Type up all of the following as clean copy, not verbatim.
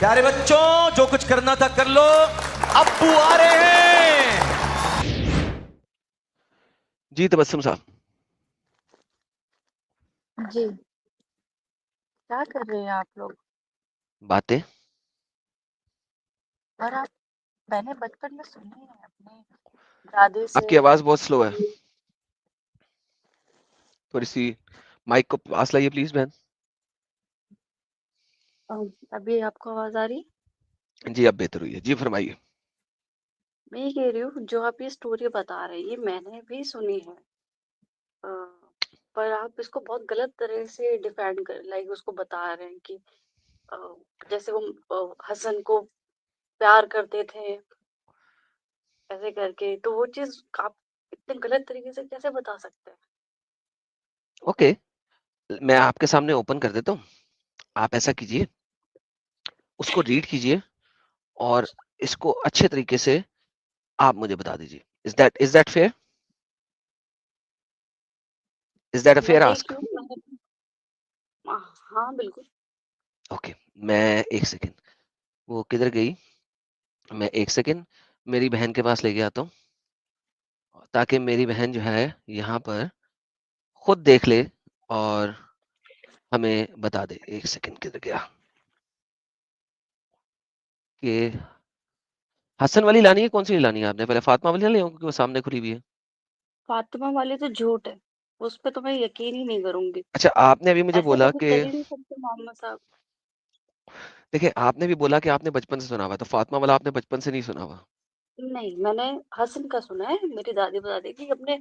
प्यारे बच्चों, जो कुछ करना था कर लो, अब्बू आ रहे हैं। जी तबस्सुम साहब। जी, क्या कर रहे हैं आप लोग? बातें। और आप मैंने बचपन में सुनी है अपने दादी से आपकी आवाज बहुत स्लो है, कि थोड़ी सी माइक को पास लाइए प्लीज बहन। अभी आपको आवाज आ रही? जी अब बेहतर हुई है, जी फरमाइए। मैं ये कह रही हूँ, जो आप ये स्टोरी बता रहे हैं ये मैंने भी सुनी है। अ, पर आप इसको बहुत गलत तरह से डिफाइन कर लाइक उसको बता रहे हैं कि अ, जैसे वो हसन को प्यार करते थे ऐसे करके, तो वो चीज आप इतने गलत तरीके से कैसे बता सकते हैं? ओके, मैं आपके सामने ओपन कर देता हूँ। आप ऐसा कीजिए, उसको रीड कीजिए और इसको अच्छे तरीके से आप मुझे बता दीजिए। Is that fair? Is that अ मैं फेयर देख आस्क? लूँ हाँ बिल्कुल। ओके, मैं एक सेकेंड, वो किधर गई? मैं एक सेकेंड मेरी बहन के पास लेके आता हूँ, ताकि मेरी बहन जो है यहाँ पर खुद देख ले और हमें बता दे। एक सेकेंड, किधर गया? कि हसन वाली लानी है, कौन सी लानी है आपने? पहले फातिमा वाली ना ले आऊं, क्योंकि वो सामने खुली हुई है। फातिमा वाली तो झूठ है, उस पे तो मैं यकीन ही नहीं करूंगी। अच्छा, आपने अभी मुझे ऐसे बोला कभी कि, कर ही नहीं सकते मोहम्मद साहब। देखिए आपने भी बोला कि आपने बचपन से सुना हुआ, तो फातिमा वाला आपने बचपन से नहीं सुना हुआ। नहीं, मैंने हसन का सुना है। मेरी दादी बताती थी कि अपने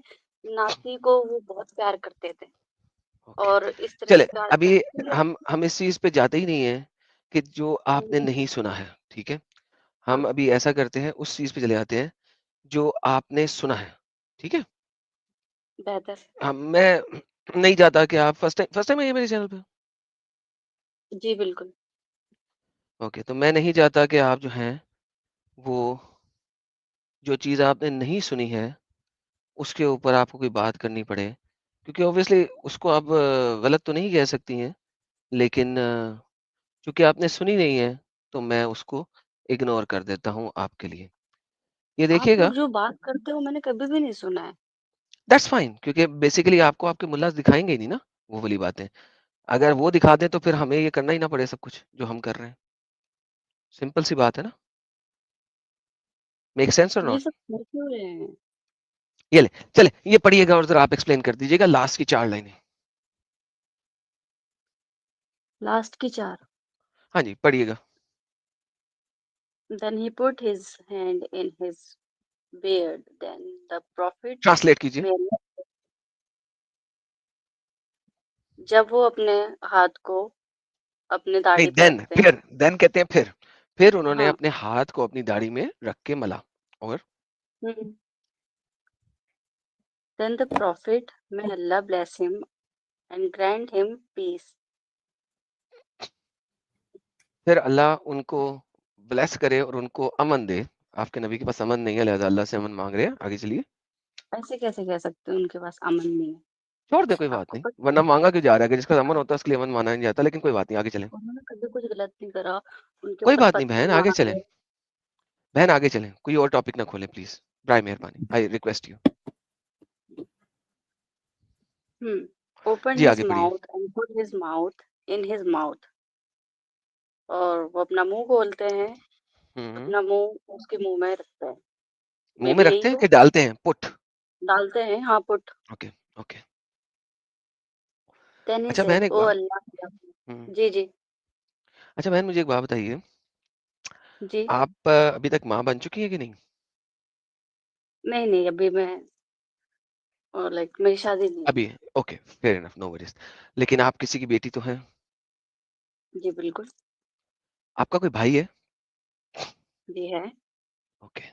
नाती को वो बहुत प्यार करते थे ओके, और इस तरह चले से प्यार अभी करते थे। हम इस चीज पे जाते ही नहीं है कि जो आपने हम्म, नहीं सुना है, ठीक है। हाँ हम अभी ऐसा करते हैं, उस चीज पे चले जाते हैं जो आपने सुना है, ठीक है। बेहतर। मैं नहीं चाहता कि आप फर्स्ट टाइम आइए मेरे चैनल पे। जी बिल्कुल। ओके, तो मैं नहीं चाहता कि आप जो हैं वो, जो चीज़ आपने नहीं सुनी है उसके ऊपर आपको कोई बात करनी पड़े, क्योंकि ऑब्वियसली उसको आप गलत तो नहीं कह सकती हैं, लेकिन चूंकि आपने सुनी नहीं है तो मैं उसको इग्नोर कर देता हूँ आपके लिए। ये आप देखिएगा। लोग जो बात करते हो मैंने कभी भी नहीं सुना है। दैट्स फाइन, क्योंकि बेसिकली आपको आपके मुल्ला दिखाएंगे ही नहीं ना वो वाली बातें। अगर वो दिखा दें तो फिर हमें ये करना ही ना पड़े सब कुछ जो हम कर रहे हैं। सिंपल सी बात है ना। मेक सेंस और ये नॉट? सब कर क्यों रहे हैं? ये ले, चले ये पढ़िएगा और जरा आप एक्सप्लेन कर दीजिएगा लास्ट की 4 लाइनें। लास्ट की 4। हाँ जी, पढ़िएगा। Then he put his hand in his beard. Then the prophet translate कीजिए। में जब वो अपने हाथ को अपने नहीं, दाढ़ी पे देन रखते हैं। देन कहते हैं फिर उन्होंने हाँ। अपने हाथ को अपनी दाढ़ी में रख के मला। और हम्म। Then the prophet, may Allah bless him and grant him peace. फिर अल्लाह उनको ब्लेस करे और उनको अमन दे। आपके नबी के पास अमन नहीं है, लिहाजा अल्लाह से अमन मांग रहे हैं। आगे चलिए। ऐसे कैसे कह सकते हैं उनके पास अमन नहीं है? छोड़ दे, कोई बात आपको नहीं, पता वरना मांगा क्यों जा रहा है? कि जिसका अमन होता है उसके लिए अमन माना नहीं जाता। लेकिन कोई बात नहीं, आगे चलें। उन्होंने कभी कुछ गलत नहीं करा। उनके कोई ऊपर बात नहीं पत्थर बहन, आगे चलें। मारे। बहन आगे चलें, कोई और टॉपिक ना खोले प्लीज, बराए मेहरबानी, आई रिक्वेस्ट यू। Opened जी his आगे बढ़िए। mouth and put his mouth in his mouth. और वो अपना मुंह खोलते हैं, हम्म। अपना मुंह उसके मुंह में रखते हैं। मुंह मे में बी यही रखते हैं हो। कि डालते हैं? पुट। डालते हैं, हाँ put. Okay okay. Then he अच्छा said, बहन एक ओ बात। अल्लाह। हम्म। जी जी। अच्छा बहन, मुझे एक बात बताइए, जी। आप अभी तक माँ बन चुकी है कि नहीं? नहीं नहीं, अभी मैं और लाइक मेरी शादी नहीं हुई। अभी? Okay, fair enough, no worries. लेकिन आप किसी की बेटी तो हैं? जी बिल्कुल। आपका कोई भाई है? जी है। ओके।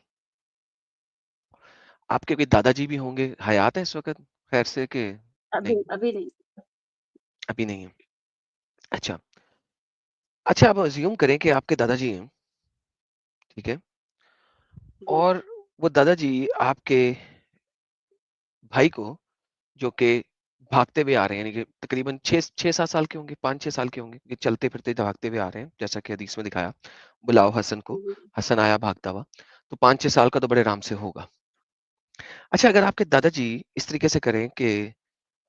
आपके कोई दादाजी भी होंगे, हयात है इस वक्त खैर से कि अभी नहीं? अभी नहीं। अभी नहीं है। अच्छा। अच्छा, आप अज्यूम करें कि आपके दादाजी हैं, ठीक है, जी। और वो दादाजी आपके भाई को, जो कि भागते हुए आ रहे हैं, यानी कि तकरीबन 6-7 साल के होंगे, 5-6 साल के होंगे, ये चलते-फिरते भागते हुए आ रहे हैं, जैसा कि हदीस में दिखाया, बुलाओ हसन को, हुँ, हसन आया भागता हुआ, तो 5-6 साल का तो बड़े आराम से होगा। अच्छा, अगर आपके दादाजी इस तरीके से करें कि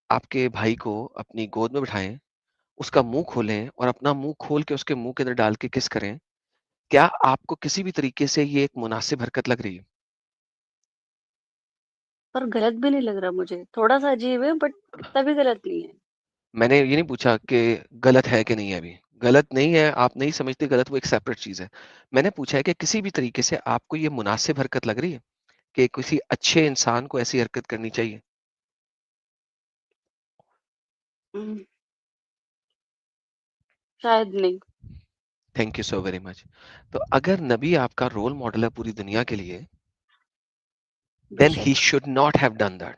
आपके भाई को अपनी गोद में बिठाएँ, उसका मुँह खोलें और अपना मुँह खोल के उसके मुँह के अंदर डाल के किस करें, क्या आपको किसी भी तरीके से ये एक मुनासिब हरकत लग रही है? पर गलत भी नहीं लग रहा मुझे, थोड़ा-सा अजीब है बट इतना भी गलत नहीं है। मैंने ये नहीं पूछा कि गलत है कि नहीं है अभी। गलत नहीं है, आप नहीं समझते गलत, वो एक सेपरेट चीज़ है। मैंने पूछा है कि किसी भी तरीके से आपको ये मुनासिब हरकत लग रही है कि किसी अच्छे इंसान को ऐसी हरकत करनी चाहिए? हुँ, शायद नहीं, thank you so very much. तो अगर नबी आपका रोल मॉडल है पूरी दुनिया के लिए, देन ही बेशक। Should not have done that.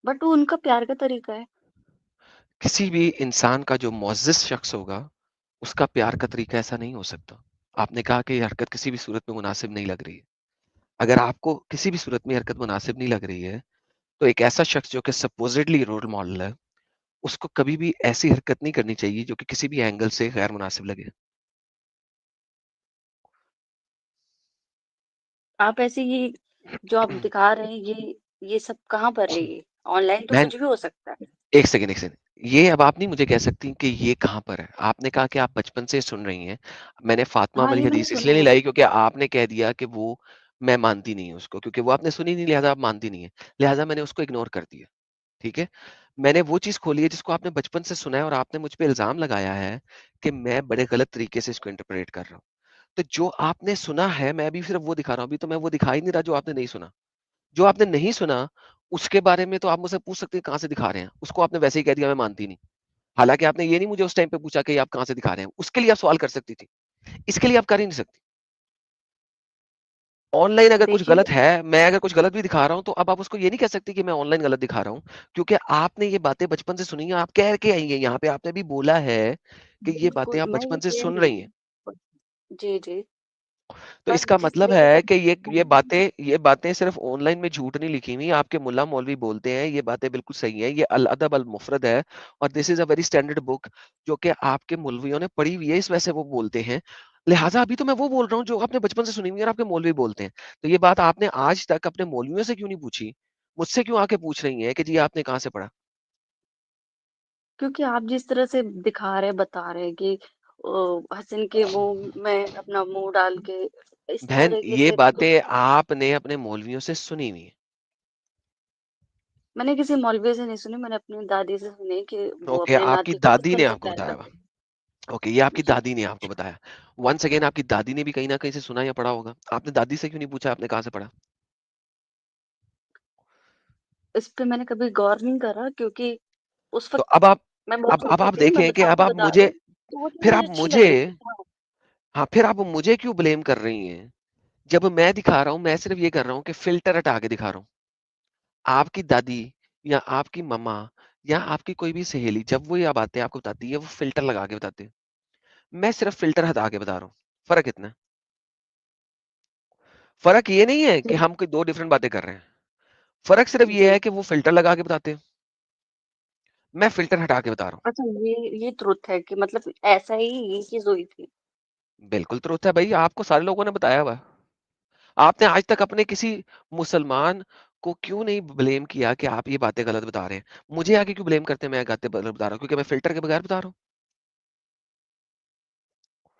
But वो उनका प्यार का तरीका है। किसी भी इंसान का जो मुअज़्ज़िज़ शख्स होगा, उसका प्यार का तरीका ऐसा नहीं हो सकता। आपने कहा कि ये हरकत किसी भी सूरत में मुनासिब नहीं लग रही है। अगर आपको किसी भी सूरत में हरकत मुनासिब नहीं लग रही है, तो एक ऐसा शख्स जो कि सपोज़िडली रोल मॉडल है, उसको कभी भी ऐसी हरकत नहीं करनी चाहिए जो कि किसी भी एंगल से गैर मुनासिब लगे। आप ऐसे ये जो आप दिखा रहे हैं ये सब कहाँ पर है ये? ऑनलाइन तो बहन, कुछ भी हो सकता है। 1 सेकंड, 1 सेकंड। ये अब आप नहीं मुझे कह सकती कि ये कहाँ पर है। आपने कहा कि आप बचपन से सुन रही हैं। मैंने फ़ातिमा हाँ, वाली ये मैंने हदीस सुना इसलिए नहीं है। लाई क्योंकि आपने कह दिया कि वो मैं मानती नहीं हूँ उसको, क्योंकि वो आपने सुनी नहीं लिहाज़ा आप मानती नहीं हैं। लिहाज़ा मैंने उसको इग्नोर कर दिया, ठीक है? मैंने वो चीज़ खोली है जिसको आपने बचपन से सुना है और आपने मुझ पे इल्ज़ाम लगाया है कि मैं बड़े गलत तरीके से इसको इंटरप्रेट कर रहा हूँ। तो जो आपने सुना है, मैं भी सिर्फ़ वो दिखा रहा हूँ। अभी तो मैं वो दिखा ही नहीं रहा जो आपने नहीं सुना। जो आपने नहीं सुना, उसके बारे में तो आप मुझसे पूछ सकते हैं कहाँ से दिखा रहे हैं। उसको आपने वैसे ही कह दिया मैं मानती नहीं। हालाँकि आपने ये नहीं मुझे उस टाइम पे पूछा कि आप कहाँ से दिखा रहे हैं। उसके लिए आप सवाल कर सकती थी। इसके लिए आप कर ही नहीं सकती। ऑनलाइन अगर कुछ देखिए, गलत है, मैं अगर कुछ गलत भी दिखा रहा हूँ, तो अब आप उसको ये नहीं कह सकती कि मैं ऑनलाइन गलत दिखा रहा हूँ, क्योंकि आपने ये बातें बचपन से सुनी हैं, आप कह के आई हैं यहाँ पे, आपने भी बोला है कि ये बातें बिल्कुल आप मैं ये बचपन से कह सुन रही रही हैं। हूँ। जी, जी। तो पर इसका जिस मतलब तरीके से है कि ये बातें सिर्फ ऑनलाइन में झूठ नहीं लिखी हुई, आपके मुल्ला मौलवी बोलते हैं, ये बातें बिल्कुल सही हैं। ये अल अदब अल मुफ़रद है और this is a very standard book जो कि आपके मौलवियों ने पढ़ी हुई है, इस वजह से वो बोलते हैं। लिहाज़ा अभी तो मैं वो बोल रहा हूँ जो आपने बचपन से सुनी हुई है और आपके मौलवी बोलते हैं। तो ये बात आपने आज तक अपने मौलवियों से क्यों नहीं पूछी? मुझसे क्यों आके पूछ रही हैं कि जी आपने कहाँ से पढ़ा? क्योंकि आप जिस तरह से दिखा रहे हैं, बता रहे हैं कि हसन के मुँह में अपना मुँह डाल के इस बहन, तरीके ये से बातें आपने अपने मौलवियों से सुनी हुई हैं। मैंने किसी मौलवी से नहीं सुनी, मैंने अपनी दादी से सुनी कि वो ओके, अपने आपकी नाती को किस दादी ने तरह से आपको प्यार बताया हुआ। करते हैं। ओके, ये आपकी जी। दादी ने आपको बताया। वन्स अगेन आपकी दादी ने भी कहीं न कहीं से सुना या पढ़ा होगा। आपने दादी से क्यों नहीं पूछा आपने कहाँ से पढ़ा? इस पे मैंने कभी गौर नहीं करा क्योंकि उस तो वक़्त अब आप मैं बहुत अब छोटी आप थी, मैं देखें कि अब आपको आप बता रही मुझे हूँ, तो वो चीज़ फिर मुझे आप अच्छी मुझे लग रही थी। हाँ, हाँ, फिर आप मुझे क्यों ब्लेम कर रही हैं? जब मैं दिखा रहा हूँ, मैं सिर्फ़ ये कर रहा हूँ कि फ़िल्टर हटा के दिखा रहा हूँ। आपकी दादी या आपकी मम्मा या आपकी कोई भी सहेली जब वो ये बातें आपको बताती है, वो फ़िल्टर लगा के बताते हैं। मैं सिर्फ़ फ़िल्टर हटा के बता रहा हूँ। फ़र्क इतना है। फ़र्क ये नहीं है कि जी, हम कोई 2 डिफरेंट बातें कर रहे हैं। फ़र्क सिर्फ़ ये जी। है कि वो फ़िल्टर लगा के बताते हैं। मैं फ़िल्टर हटा के बता रहा हूँ। अच्छा ये ट्रुथ है कि मतलब ऐसा ही ये चीज़ हुई थी। बिल्कुल ट्रुथ है भई, आपको सारे लोगों ने बताया हुआ है। आपने आज तक अपने किसी मुसलमान को क्यों नहीं ब्लेम किया कि आप ये बातें गलत बता रहे हैं? मुझे आके क्यों ब्लेम करते हैं मैं बातें गलत बता रहा हूँ? क्योंकि मैं फ़िल्टर के बगैर बता रहा हूँ।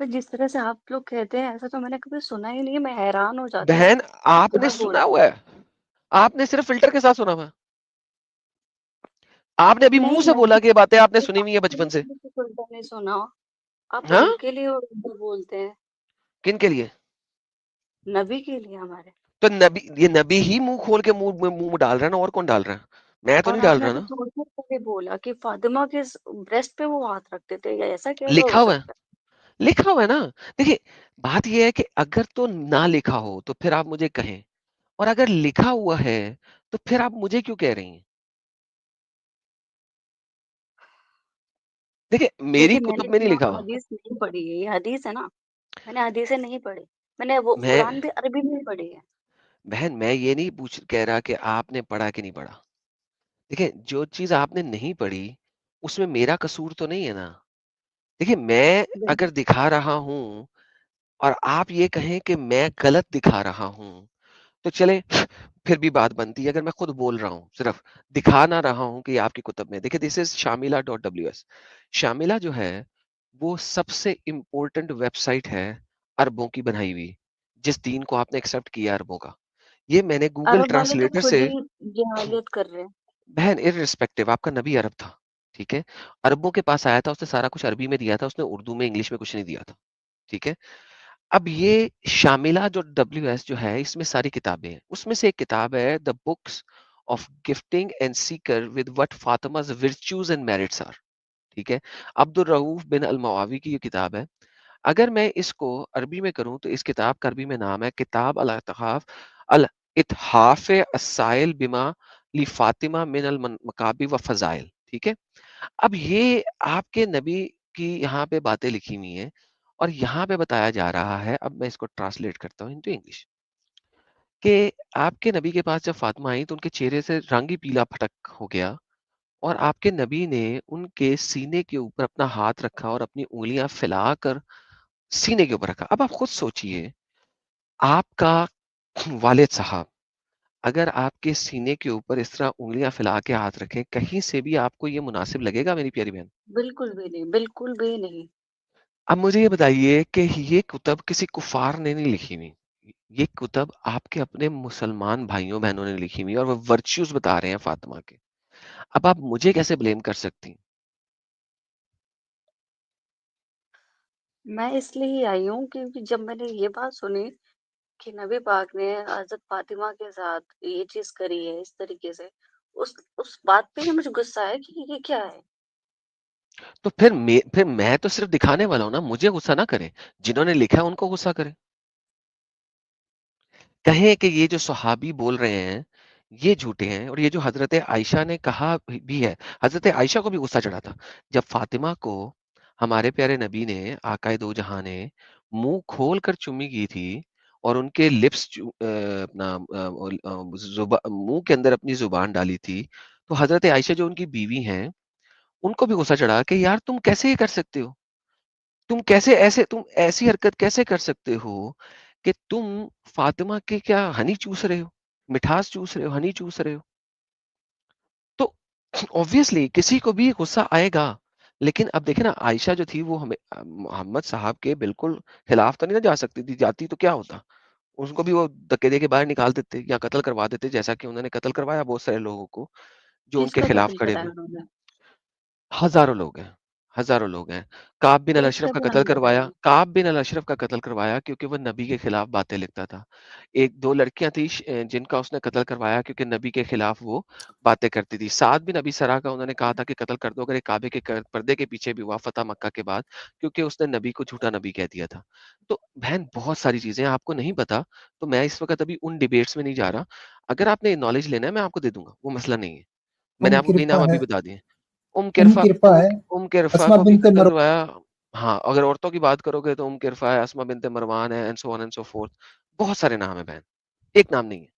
पर जिस तरह से आप लोग कहते हैं ऐसा तो मैंने कभी सुना ही नहीं है, मैं हैरान हो जाती हूँ। बहन, आपने मैं सुना बोलती हुआ है। आपने सिर्फ़ फ़िल्टर के साथ सुना हुआ है। आपने अभी मुँह नहीं से मैंने बोला कि ये बातें आपने मैंने सुनी हुई है आपके बचपन लिए से। कभी कुछ उल्टा नहीं सुना। आप हाँ? उनके लिए उल्टा बोलते हैं, किनके लिए? नबी के लिए हमारे। तो नबी ही मुँह खोल के मुँह में डाल रहा है ना, और कौन डाल रहा है? मैं तो और नहीं डाल आपने रहा अभी ना। थोड़ी देर पहले बोला कि फातिमा के ब्रेस्ट पे वो हाथ रखते थे, या ऐसा कैसे हो लिखा हुआ है। सकता है? लिखा हुआ है ना। देखिए, बात ये है कि अगर तो ना लिखा हो, तो फिर आप मुझे कहें। और अगर लिखा हुआ है, तो फिर आप मुझे क्यों कह रही हैं? देखिए, मेरी देखिए मैंने कुतुब में नहीं इतना लिखा हुआ। हदीस नहीं पढ़ी है, ये हदीस है ना, मैंने हदीसें नहीं पढ़ी। मैंने वो मैं कुरान भी अरबी में ही पढ़ी है। बहन, मैं ये नहीं पूछ कह रहा कि आपने पढ़ा कि नहीं पढ़ा। देखिए, जो चीज़ आपने नहीं पढ़ी, उसमें मेरा कसूर तो नहीं है ना। देखिए, मैं बिल्कुल। अगर दिखा रहा हूँ और आप ये कहें कि मैं गलत दिखा रहा हूँ, तो चले फिर भी बात बनती है। अगर मैं खुद बोल रहा हूँ, सिर्फ दिखा ना रहा हूँ कि ये आपकी कुतब में देखिए, दिस इज़ shamila.ws। शामिला जो है, वो सबसे इम्पोर्टेंट वेबसाइट है अरबों की बनाई हुई, जिस दीन को आपने एक्सेप्ट किया अरबों का। ये मैंने गूगल अरब वाले तो ट्रांसलेटर खुद से ही जहालियत कर रहे हैं। बहन इर्रिस्पेक्टिव आपका नबी अरब था, ठीक है? अरबों के पास आया था, उसने सारा कुछ अरबी में दिया था, उसने उर्दू में, इंग्लिश में कुछ नहीं दिया था, ठीक है? अब ये शामिला जो डब्ल्यूएस जो है, इसमें सारी किताबें हैं। उसमें से एक किताब है the books of gifting and seeker with what Fatima's virtues and merits are, ठीक है? अब्दुल रऊफ बिन अल मवावी की ये किताब है। अगर मैं इसको अरबी में करूँ तो इस किताब का अरबी में नाम है किताब अल इत्हाफ अस्साइल बिमा ली फातिमा मिन अल मकाबी व फजाइल, ठीक है? अब ये आपके नबी की यहाँ पे बातें लिखी हुई हैं और यहाँ पे बताया जा रहा है, अब मैं इसको ट्रांसलेट करता हूँ इनटू इंग्लिश, कि आपके नबी के पास जब फातिमा आई तो उनके चेहरे से रंग ही पीला फटक हो गया और आपके नबी ने उनके सीने के ऊपर अपना हाथ रखा और अपनी उँगलियाँ फैलाकर सीने के ऊपर रखा। अब आप खुद सोचिए, आपका वालिद साहब अगर आपके सीने के ऊपर इस तरह उँगलियाँ फैला के हाथ रखें, कहीं से भी आपको ये मुनासिब लगेगा मेरी प्यारी बहन? बिल्कुल भी नहीं, बिल्कुल भी नहीं। अब मुझे ये बताइए कि ये कुतब किसी कुफ़ार ने नहीं लिखी हुई। ये कुतब आपके अपने मुसलमान भाइयों-बहनों ने लिखी हुई है और वो वर्च्यूज़ बता रहे हैं फ़ातिमा के। अब आप मुझे कैसे ब्लेम कर सकती हैं? मैं इसलिए ही आई हूँ क्योंकि जब मैंने ये बात सुनी कि नबी पाक ने हज़रत फ़ातिमा के साथ ये चीज़ करी है इस तरीके से, उस बात पे ही मुझे गुस्सा है कि ये क्या है? तो फिर मैं तो सिर्फ़ दिखाने वाला हूँ ना, मुझे गुस्सा ना करें। जिन्होंने लिखा है उनको गुस्सा करें। कहें कि ये जो सहाबी बोल रहे हैं, ये झूठे हैं और ये जो हज़रत आयशा ने कहा भी है, हज़रत आयशा को भी गुस्सा चढ़ा था। जब फ़ातिमा को हमारे प्यारे नबी ने, आक़ाए दो जहां ने मुँह खोल कर चुम्मी की थी और उनके लिप्स अपना मुँह के अंदर अपनी ज़ुबान डाली थी, तो हज़रत आयशा जो उनकी बीवी हैं, उनको भी गुस्सा चढ़ा कि यार तुम कैसे ये कर सकते हो? तुम ऐसी हरकत कैसे कर सकते हो कि तुम फातिमा की क्या हनी चूस रहे हो? मिठास चूस रहे हो, हनी चूस रहे हो? तो ऑब्वियसली किसी को भी गुस्सा आएगा। लेकिन अब देखिए ना आयशा जो थी वो मोहम्मद साहब के बिल्कुल खिलाफ तो नहीं ना जा सकती थी, जाती तो क्या होता? उसको भी वो धक्के दे के बाहर निकाल देते या कत्ल करवा देते जैसा कि उन्होंने कत्ल करवाया बहुत सारे लोगों को, जो उनके किसका खिलाफ कत्ल खड़े कराया हुए। उन्होंने? हज़ारों लोग हैं, हज़ारों लोग हैं। काब बिन अल-अशरफ एक का का भी कत्ल नाम करवाया बताइए। काब बिन अल-अशरफ का कत्ल करवाया क्योंकि वो नबी के खिलाफ बातें लिखता था। 1-2 लड़कियाँ थी जिनका उसने कत्ल करवाया क्योंकि नबी के खिलाफ वो बातें करती थी। साद बिन अबी सरा का उन्होंने कहा था कि कत्ल कर दो अगर ये काबे के पर्दे के पीछे भी हुआ फ़तह मक्का के बाद, क्योंकि उसने नबी को झूठा नबी कह दिया था। तो बहन बहुत सारी चीज़ें हैं, आपको नहीं पता, तो मैं इस वक़्त अभी उन डिबेट्स में नहीं जा रहा। अगर आपने नॉलेज लेना है मैं आपको दे दूँगा, वो मसला नहीं है। मैंने उम आपको कई कृपा नाम है अभी बता दिए। उम कृपा है, उम किरफ़ा अस्मा को भी बिन्त कत्ल मर करवाया। हाँ, अगर औरतों की बात करोगे तो उम किरफ़ा है, अस्मा बिन्त मरवान है and so on and so fourth. बहुत सारे नाम हैं बहन, एक नाम नहीं है।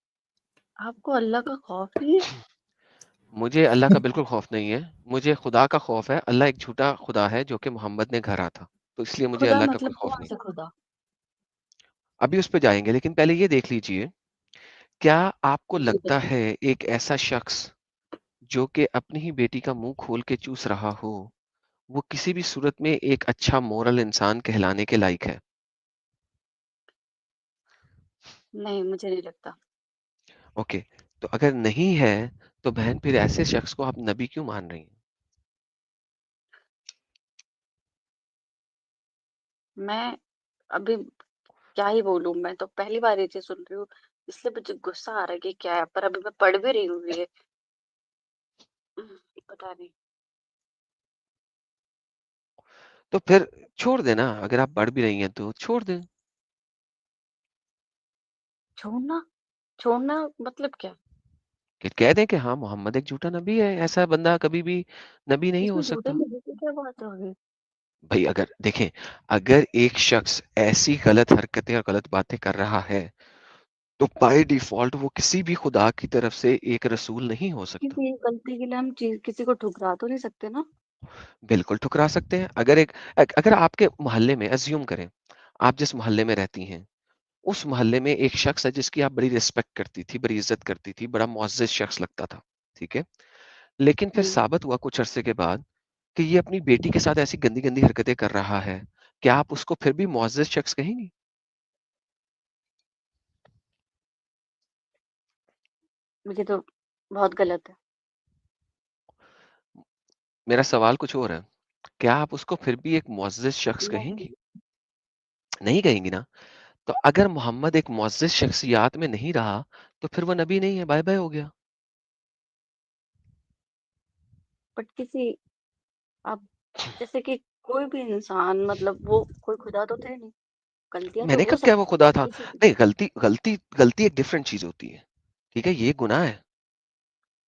आपको अल्लाह का खौफ नहीं है? मुझे अल्लाह का बिल्कुल खौफ नहीं है, मुझे खुदा का खौफ है। अल्लाह एक झूठा खुदा है जो कि मोहम्मद ने घड़ा था, तो इसलिए मुझे खुदा अल्लाह का कोई मतलब खौफ नहीं। कौन-सा खुदा? अभी उस पे जाएँगे, लेकिन पहले ये देख लीजिए, क्या आपको जी लगता बताइए। है एक ऐसा शख्स जो कि अपनी ही बेटी का मुँह खोल के चूस रहा हो, वो किसी भी सूरत में एक अच्छा मोरल इंसान कहलाने के लायक है? नहीं, मुझे नहीं लगता। ओके, तो अगर नहीं है, तो बहन फिर ऐसे शख्स को आप नबी क्यों मान रही हैं? मैं अभी क्या ही बोलूँ, मैं तो पहली बार ये चीज़ सुन रही हूँ, इसलिए मुझे गुस्सा आ रहा है कि क्या है, पर अभी मैं पढ़ भी रही हूँ ये। पता नहीं। तो फिर छोड़ दें ना, अगर आप पढ़ भी रही हैं तो छोड़ दें। छोड़ना? छोड़ना मतलब क्या? कि कह दें कि हाँ, मोहम्मद एक झूठा नबी है, ऐसा बंदा कभी भी नबी नहीं हो इसमें झूठे सकता। नबी की क्या बात हो गई? भई अगर देखें, अगर एक शख्स ऐसी गलत हरकतें और गलत बातें कर रहा है, तो बाय डिफॉल्ट वो किसी भी खुदा की तरफ से एक रसूल नहीं हो सकता। किसी गलती के लिए हम चीज किसी को ठुकरा तो नहीं सकते ना। बिल्कुल ठुकरा सकते हैं। अगर आपके मोहल्ले में अज्यूम करें, आप जिस मोहल्ले में रहती हैं, उस मोहल्ले में एक शख्स है जिसकी आप बड़ी रिस्पेक्ट करती थी, बड़ी इज्जत करती थी, बड़ा मुअज़्ज़ज़ शख्स लगता था, ठीक है? लेकिन फिर हम्म। साबित हुआ कुछ अरसे के बाद कि ये अपनी बेटी के साथ ऐसी गंदी-गंदी हरकतें कर रहा है। क्या आप उसको फिर भी मुअज़्ज़ज़ शख्स कहेंगी? ये तो बहुत गलत है। मेरा सवाल कुछ और है। क्या आप उसको फिर भी एक मुअज़्ज़ज़ शख्स नहीं। कहेंगी? नहीं कहेंगी ना? तो अगर मोहम्मद एक मुअज़्ज़ज़ शख्सियत में नहीं रहा, तो फिर वो नबी नहीं है, बाय-बाय हो गया। बट किसी अब जैसे कि कोई भी इंसान मतलब वो कोई खुदा तो थे नहीं। गलतियां तो मैंने हो कब क्या वो सकती खुदा है था? किसी की। नहीं, गलती एक डिफरेंट चीज़ होती है, ठीक है? ये गुनाह है,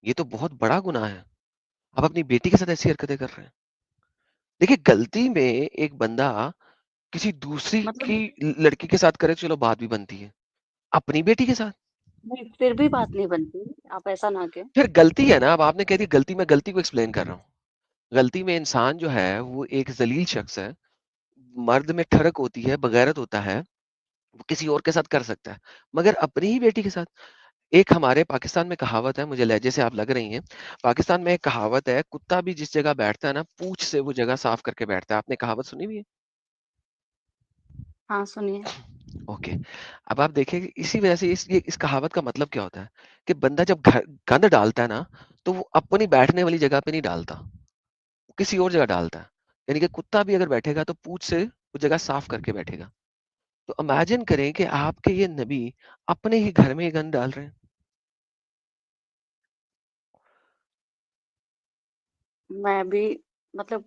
ये तो बहुत बड़ा गुनाह है। आप अपनी बेटी के साथ ऐसी हरकतें कर रहे हैं। देखिए, गलती में एक बंदा किसी दूसरी मतलब की लड़की के साथ करे, चलो बात भी बनती है। अपनी बेटी के साथ? नहीं, फिर भी बात नहीं बनती। आप ऐसा ना कहें। फिर गलती है ना, अब आपने कह दी गलती, मैं गलती को एक्सप्लेन कर रहा हूँ। गलती में इंसान जो है, वो एक ज़लील शख्स है, मर्द में ठरक होती है, बगैरत होता है, वो किसी और के साथ कर सकता है, मगर अपनी ही बेटी के साथ। एक हमारे पाकिस्तान में कहावत है, मुझे लहजे से आप लग रही हैं, पाकिस्तान में एक कहावत है, कुत्ता भी जिस जगह बैठता है ना, पूँछ से वो जगह साफ करके बैठता है। आपने कहावत सुनी हुई है? हाँ, सुनिए। ओके। अब आप देखिए कि इसी वजह से इस कहावत का मतलब क्या होता है कि बंदा जब गंद डालता है ना, तो वो अपनी बैठने वाली जगह पे नहीं डालता, वो किसी और जगह डालता है। यानी कि कुत्ता भी अगर बैठेगा तो पूंछ से वो जगह साफ करके बैठेगा। तो इमेजिन करें कि आपके ये नबी अपने ही घर में ही गंद डाल रहे हैं। मैं भी मतलब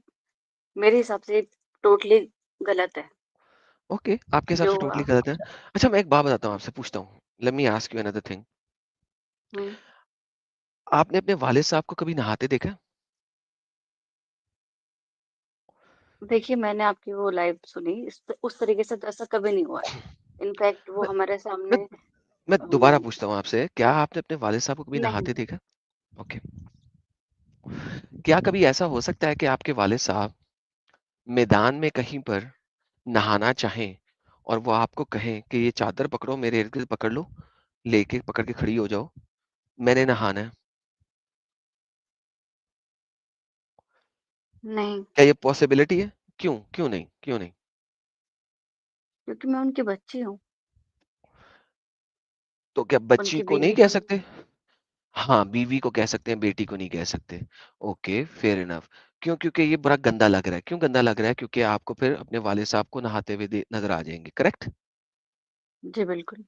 मेरे हिसाब से टोटली गलत है ओके, आपके हिसाब जो से टोटली आप। गलत है। अच्छा, मैं एक बात बताता हूँ, आपसे पूछता हूँ। Let me ask you another thing. Hmm. आपने अपने वालिद साहब को कभी नहाते देखा है? देखिए, मैंने आपकी वो लाइव सुनी, उस तरीके से तो ऐसा कभी नहीं हुआ है। इनफैक्ट वो मैं हमारे मैं सामने मैं दोबारा अम, पूछता हूँ आपसे, क्या आपने अपने वालिद साहब को कभी नहीं। नहाते देखा? ओके। क्या कभी ऐसा हो सकता है कि आपके वालिद साहब मैदान में कहीं पर नहाना चाहें और वो आपको कहें कि ये चादर पकड़ो, मेरे इर्द-गिर्द पकड़ लो, लेके पकड़ के खड़ी हो जाओ, मैंने नहाना है। नहीं, क्या ये पॉसिबिलिटी है? क्यों? क्यों नहीं? क्यों नहीं? क्योंकि मैं उनकी बच्ची हूँ, तो क्या बच्ची उनकी को नहीं बीवी कह तो नहीं। सकते? हाँ, बीवी को कह सकते हैं, बेटी को नहीं कह सकते। Okay, fair enough. क्यों? क्योंकि ये बड़ा गंदा लग रहा है। क्यों गंदा लग रहा है? क्योंकि आपको फिर अपने वालिद साहब को नहाते हुए नज़र आ जाएँगे, करेक्ट? जी, बिल्कुल।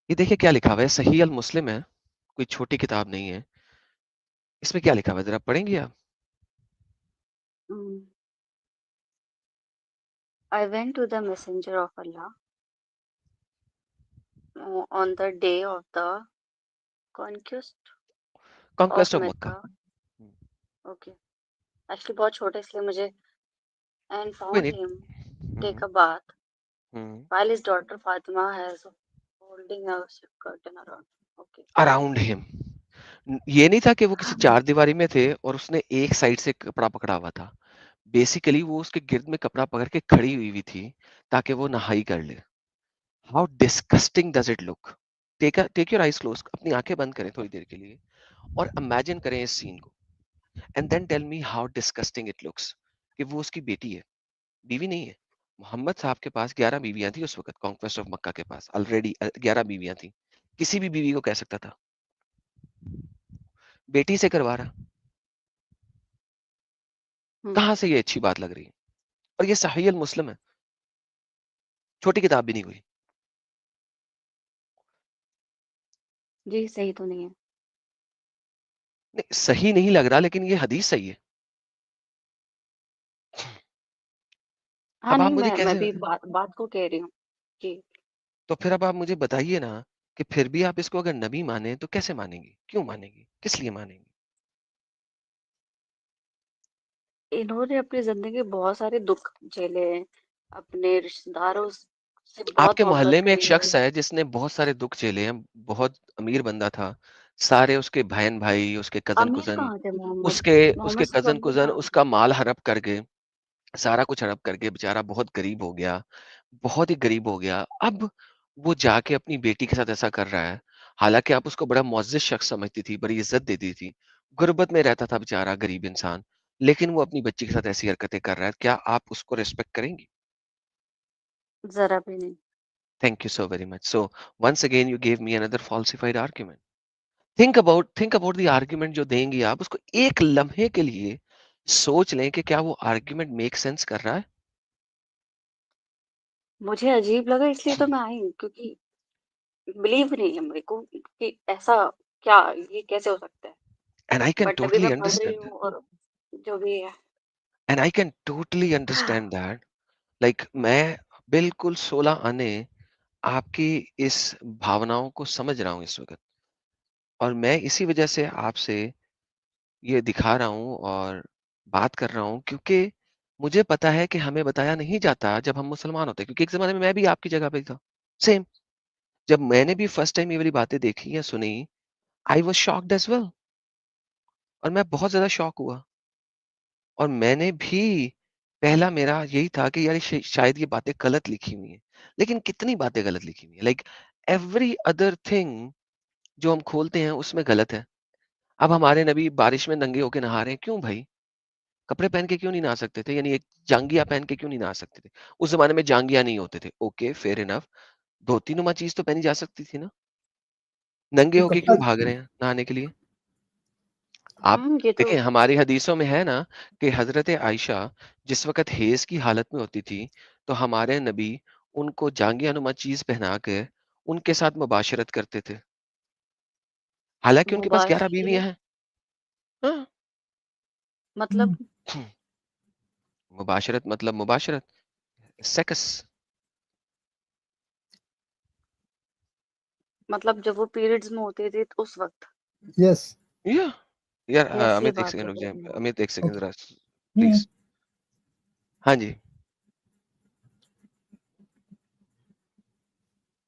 ये देखिए क्या लिखा हुआ है, सही अल मुस्लिम है, कोई छोटी किताब नहीं है। इसमें क्या लिखा हुआ है, ज़रा पढ़ेंगी आप? Mm. I went to the messenger of Allah on the day of the conquest conquest of of Mecca. Mecca. Okay. Actually बहुत छोटा इसलिए मुझे and कोई found नहीं। him take hmm, a bath hmm. while his daughter Fatima has holding a curtain around. Okay. Around him. ये नहीं था कि वो किसी हाँ, चारदीवारी में थे और उसने एक साइड से कपड़ा पकड़ा हुआ था। बेसिकली वो उसके गिर्द में कपड़ा पकड़ के खड़ी हुई थी ताकि वो नहाई कर ले। How disgusting does it look? Take your eyes close, अपनी आंखें बंद करें थोड़ी देर के लिए और इमेजिन करें इस सीन को and then tell me how disgusting it looks कि वो उसकी बेटी है, बीवी नहीं है। मोहम्मद साहब के पास 11 बीवियां थी उस वक्त, कॉन्क्वेस्ट ऑफ मक्का के पास ऑलरेडी 11 बीवियां थी। किसी भी बीवी को कह सकता था, बेटी से करवा रहा। हम्म, कहाँ से ये अच्छी बात लग रही है? और ये सही अल मुस्लिम है, छोटी किताब भी नहीं कोई। जी सही तो नहीं है। नहीं, सही नहीं लग रहा लेकिन ये हदीस सही है। हाँ अब आप नहीं, मुझे मैं कैसे, भी बात बात को कह रही हूँ कि तो फिर अब आप मुझे बताइए ना कि फिर भी आप इसको अगर नबी माने तो कैसे मानेंगी? क्यों मानेंगी? किस लिए मानेंगी? इन्होंने अपनी जिंदगी बहुत सारे दुख झेले हैं, अपने रिश्तेदारों से बहुत आपके मोहब्बत मोहल्ले में एक करी शख्स होगी। है जिसने बहुत सारे दुःख झेले हैं, बहुत अमीर बंदा था। सारे उसके बहन-भाई, उसके अमीर कज़न-कुज़न, कहाँ थे मोहम्मद? उसके उसके मोहम्मद सिर्फ अमीर कज़न-कुज़न कहाँ थे? उसका माल हड़प कर गए, सारा कुछ हड़प कर गए, बेचारा बहुत गरीब हो गया, बहुत ही गरीब हो गया। अब वो जाके अपनी बेटी के साथ ऐसा कर रहा है, हालाँकि आप उसको बड़ा मुअज़्ज़ज़ शख्स समझती थी, बड़ी इज़्ज़त देती थी। गुर्बत में रहता था बेचारा गरीब इंसान, लेकिन वो अपनी बच्ची के साथ ऐसी हरकतें कर रहा है, क्या आप उसको रिस्पेक्ट करेंगी? ज़रा भी नहीं। Thank you so very much. So once again you gave me another falsified argument. Think about the argument जो देंगी आप उसको एक लम्हे के लिए सोच लें कि क्या वो आर्ग्यूमेंट मेक सेंस कर रहा है। मुझे अजीब लगा इसलिए तो मैं आई हूँ, क्योंकि बिलीव नहीं है मेरे को कि ऐसा क्या, ये कैसे हो सकता है? एंड आई कैन बट अभी मैं टोटली पढ़ रही अंडरस्टैंड हूँ और जो भी है। And I can totally understand that like मैं बिल्कुल 16 आने आपकी इस भावनाओं को समझ रहा हूँ इस वक्त और मैं इसी वजह से आपसे ये दिखा रहा हूँ और बात कर रहा हूँ क्योंकि मुझे पता है कि हमें बताया नहीं जाता जब हम मुसलमान होते क्योंकि एक ज़माने में मैं भी आपकी जगह पे था। सेम जब मैंने भी फर्स्ट टाइम ये वाली बातें देखी या सुनी, I was shocked as well और मैं बहुत ज़्यादा शॉक हुआ और मैंने भी पहला मेरा यही था कि यार शायद ये बातें गलत लिखी हुई हैं। लेकिन कितनी बातें गलत लिखी हुई हैं? लाइक एवरी अदर थिंग जो हम खोलते हैं उसमें गलत है। अब हमारे नबी बारिश में नंगे होके नहा रहे हैं, क्यों भाई? कपड़े पहन के क्यों नहीं नहा सकते थे? यानी एक जांघिया पहन के क्यों नहीं नहा सकते थे? उस ज़माने में जांघिया नहीं होते थे। Okay, fair enough. धोती-नुमा चीज़ तो पहनी जा सकती थी ना? नंगे तो होके कपड़ा क्यों भाग रहे हैं नहाने के लिए? आप ये तो देखिए हमारी हदीसों में है ना कि हज़रत आयशा जिस वक़्त हैज़ की हालत में होती थी, तो हमारे नबी उनको जांघिया-नुमा चीज़ पहना के उनके साथ मुबाशरत करते थे। हालाँकि उनके पास 11 बीवियाँ मुबाशरत हैं। हाँ, मतलब? मुबाशरत मतलब मुबाशरत, सेक्स। मतलब जब वो पीरियड्स में होते थे तो उस वक़्त? यस। या यार कैसी अमित 1 बातें सेकंड रुक कर जाएँ। रहे हैं आप? Amit 1 second okay. ज़रा प्लीज़। हाँ जी।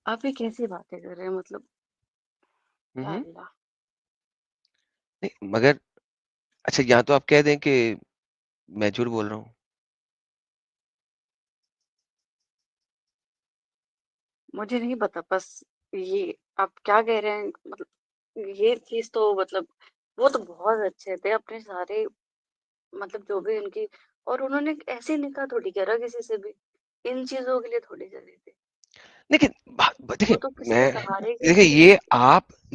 आप ये कैसी बातें कर रहे हैं, मतलब हुँ, या हुँ। अल्लाह! नहीं मगर अच्छा या तो आप कह दें कि मैं झूठ बोल रहा हूँ। मुझे नहीं पता, बस ये आप क्या कह रहे हैं, मतलब ये चीज़ तो मतलब वो तो बहुत अच्छे थे अपने सारे, मतलब जो भी उनकी, और उन्होंने ऐसे निकाह थोड़ी करा किसी से भी, इन चीज़ों के लिए थोड़ी करे थे। लेकिन वो देखिए तो किसी के मैं सहारे के देखिए लिए ही थे।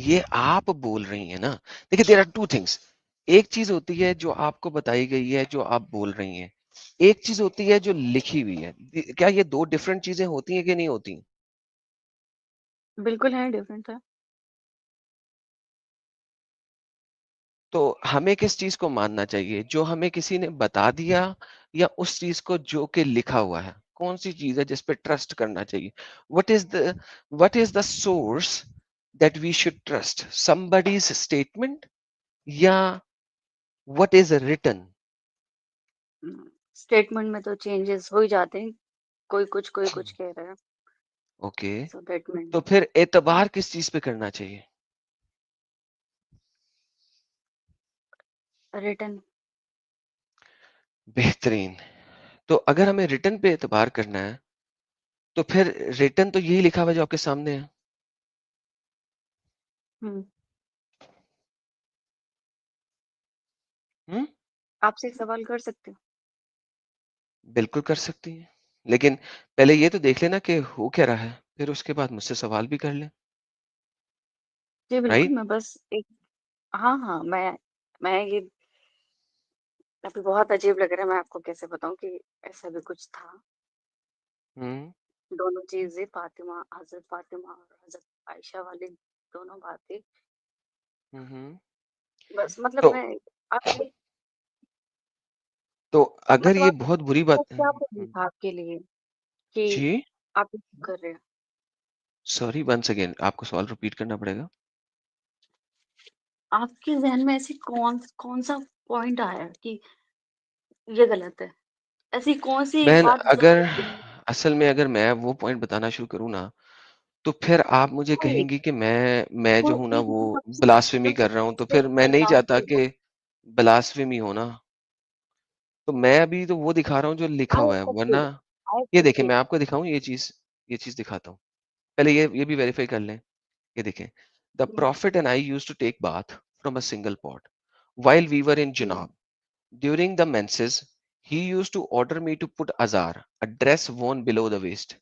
ये आप बोल रही हैं ना। देखिए देयर आर 2 थिंग्स। एक चीज़ होती है जो आपको बताई गई है, जो आप बोल रही हैं। एक चीज़ होती है जो लिखी हुई है। क्या ये 2 डिफरेंट चीज़ें होती हैं कि नहीं होती? बिल्कुल है, डिफरेंट है। तो हमें किस चीज़ को मानना चाहिए? जो हमें किसी ने बता दिया या उस चीज़ को जो कि लिखा हुआ है? कौन-सी चीज़ है जिस पे ट्रस्ट करना चाहिए? What is the what is the source that we should trust? Somebody's statement या व्हाट इज़ रिटन? स्टेटमेंट में तो चेंजेस हो ही जाते हैं, कोई कुछ कह रहा है, ओके, सो दैट मीन तो फिर एतबार किस चीज़ पे करना चाहिए? रिटन। बेहतरीन। तो अगर हमें रिटन पे एतबार करना है, तो फिर रिटन तो यही लिखा हुआ है जो आपके सामने है। हुँ। हुँ? आपसे एक सवाल कर सकती हूँ? बिल्कुल कर सकती हैं। लेकिन पहले ये तो देख लेना कि हो क्या रहा है, फिर उसके बाद मुझसे सवाल भी कर लें, जी, बिल्कुल, राइट? मैं बस एक, हाँ, हाँ, मैं ये अभी बहुत अजीब लग रहा है, मैं आपको कैसे बताऊँ कि ऐसा भी कुछ था। हुँ, दोनों चीज़ें फ़ातिमा, हज़रत फ़ातिमा और हज़रत आयशा वाली दोनों बातें, हुँ, हुँ। बस मतलब तो मैं, आप ये, तो अगर मतलब ये आप, बहुत बुरी वो बात क्या बोली था आपके लिए कि जी? आप ये क्यों कर रहे हैं? सॉरी वन्स अगेन आपको सवाल रिपीट करना पड़ेगा। आपके ज़हन में ऐसी कौन-सा पॉइंट आया कि ये गलत है? ऐसी कौन-सी बहन बात ज़्यादा अगर बोली? असल में अगर मैं वो पॉइंट बताना शुरू करूँ ना, तो फिर आप मुझे वही कहेंगी कि मैं जो वो हूँ ना एक वो सबसे ब्लास्फेमी सबसे कर रहा हूँ, तो बेसिक फिर मैं नहीं चाहता एग्जांपल। कि ब्लास्फेमी हो ना। तो मैं अभी तो वो दिखा रहा हूँ जो लिखा आई हुआ है, वरना एक्सेप्टेड, आई ये देखिए मैं एक्सेप्टेड। आपको दिखाऊँ ये चीज़ दिखाता हूँ। पहले ये भी वेरीफाई कर लें। ये देखें, the profit and I used to take bath from a single pot while we were in जुनाब during the menses he used to order me to put अज़ार, a dress worn below the waist,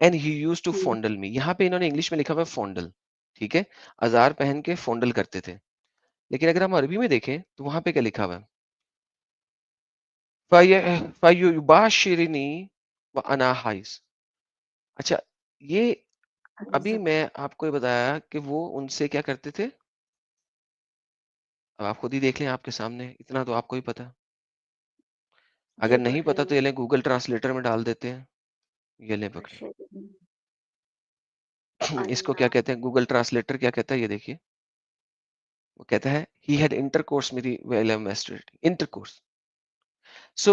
and he used to fondle me. यहाँ पे इन्होंने English में लिखा हुआ है फॉन्डल, ठीक है? अज़ार पहन के फॉन्डल करते थे। लेकिन अगर हम अरबी में देखें तो वहाँ पे क्या लिखा हुआ है? फयुबाशिरनी व अना हाइस। अच्छा, ये अभी मैं आपको ये बताया कि वो उनसे क्या करते थे। अब आप खुद ही देख लें, आपके सामने इतना तो आपको ही पता है। ये अगर तो नहीं है। पता तो ये लें गूगल ट्रांसलेटर में डाल देते हैं। ये लें पकड़े। इसको क्या अन्ना। कहते हैं, गूगल ट्रांसलेटर क्या कहता है, ये देखिए। वो कहता है he had intercourse with intercourse. So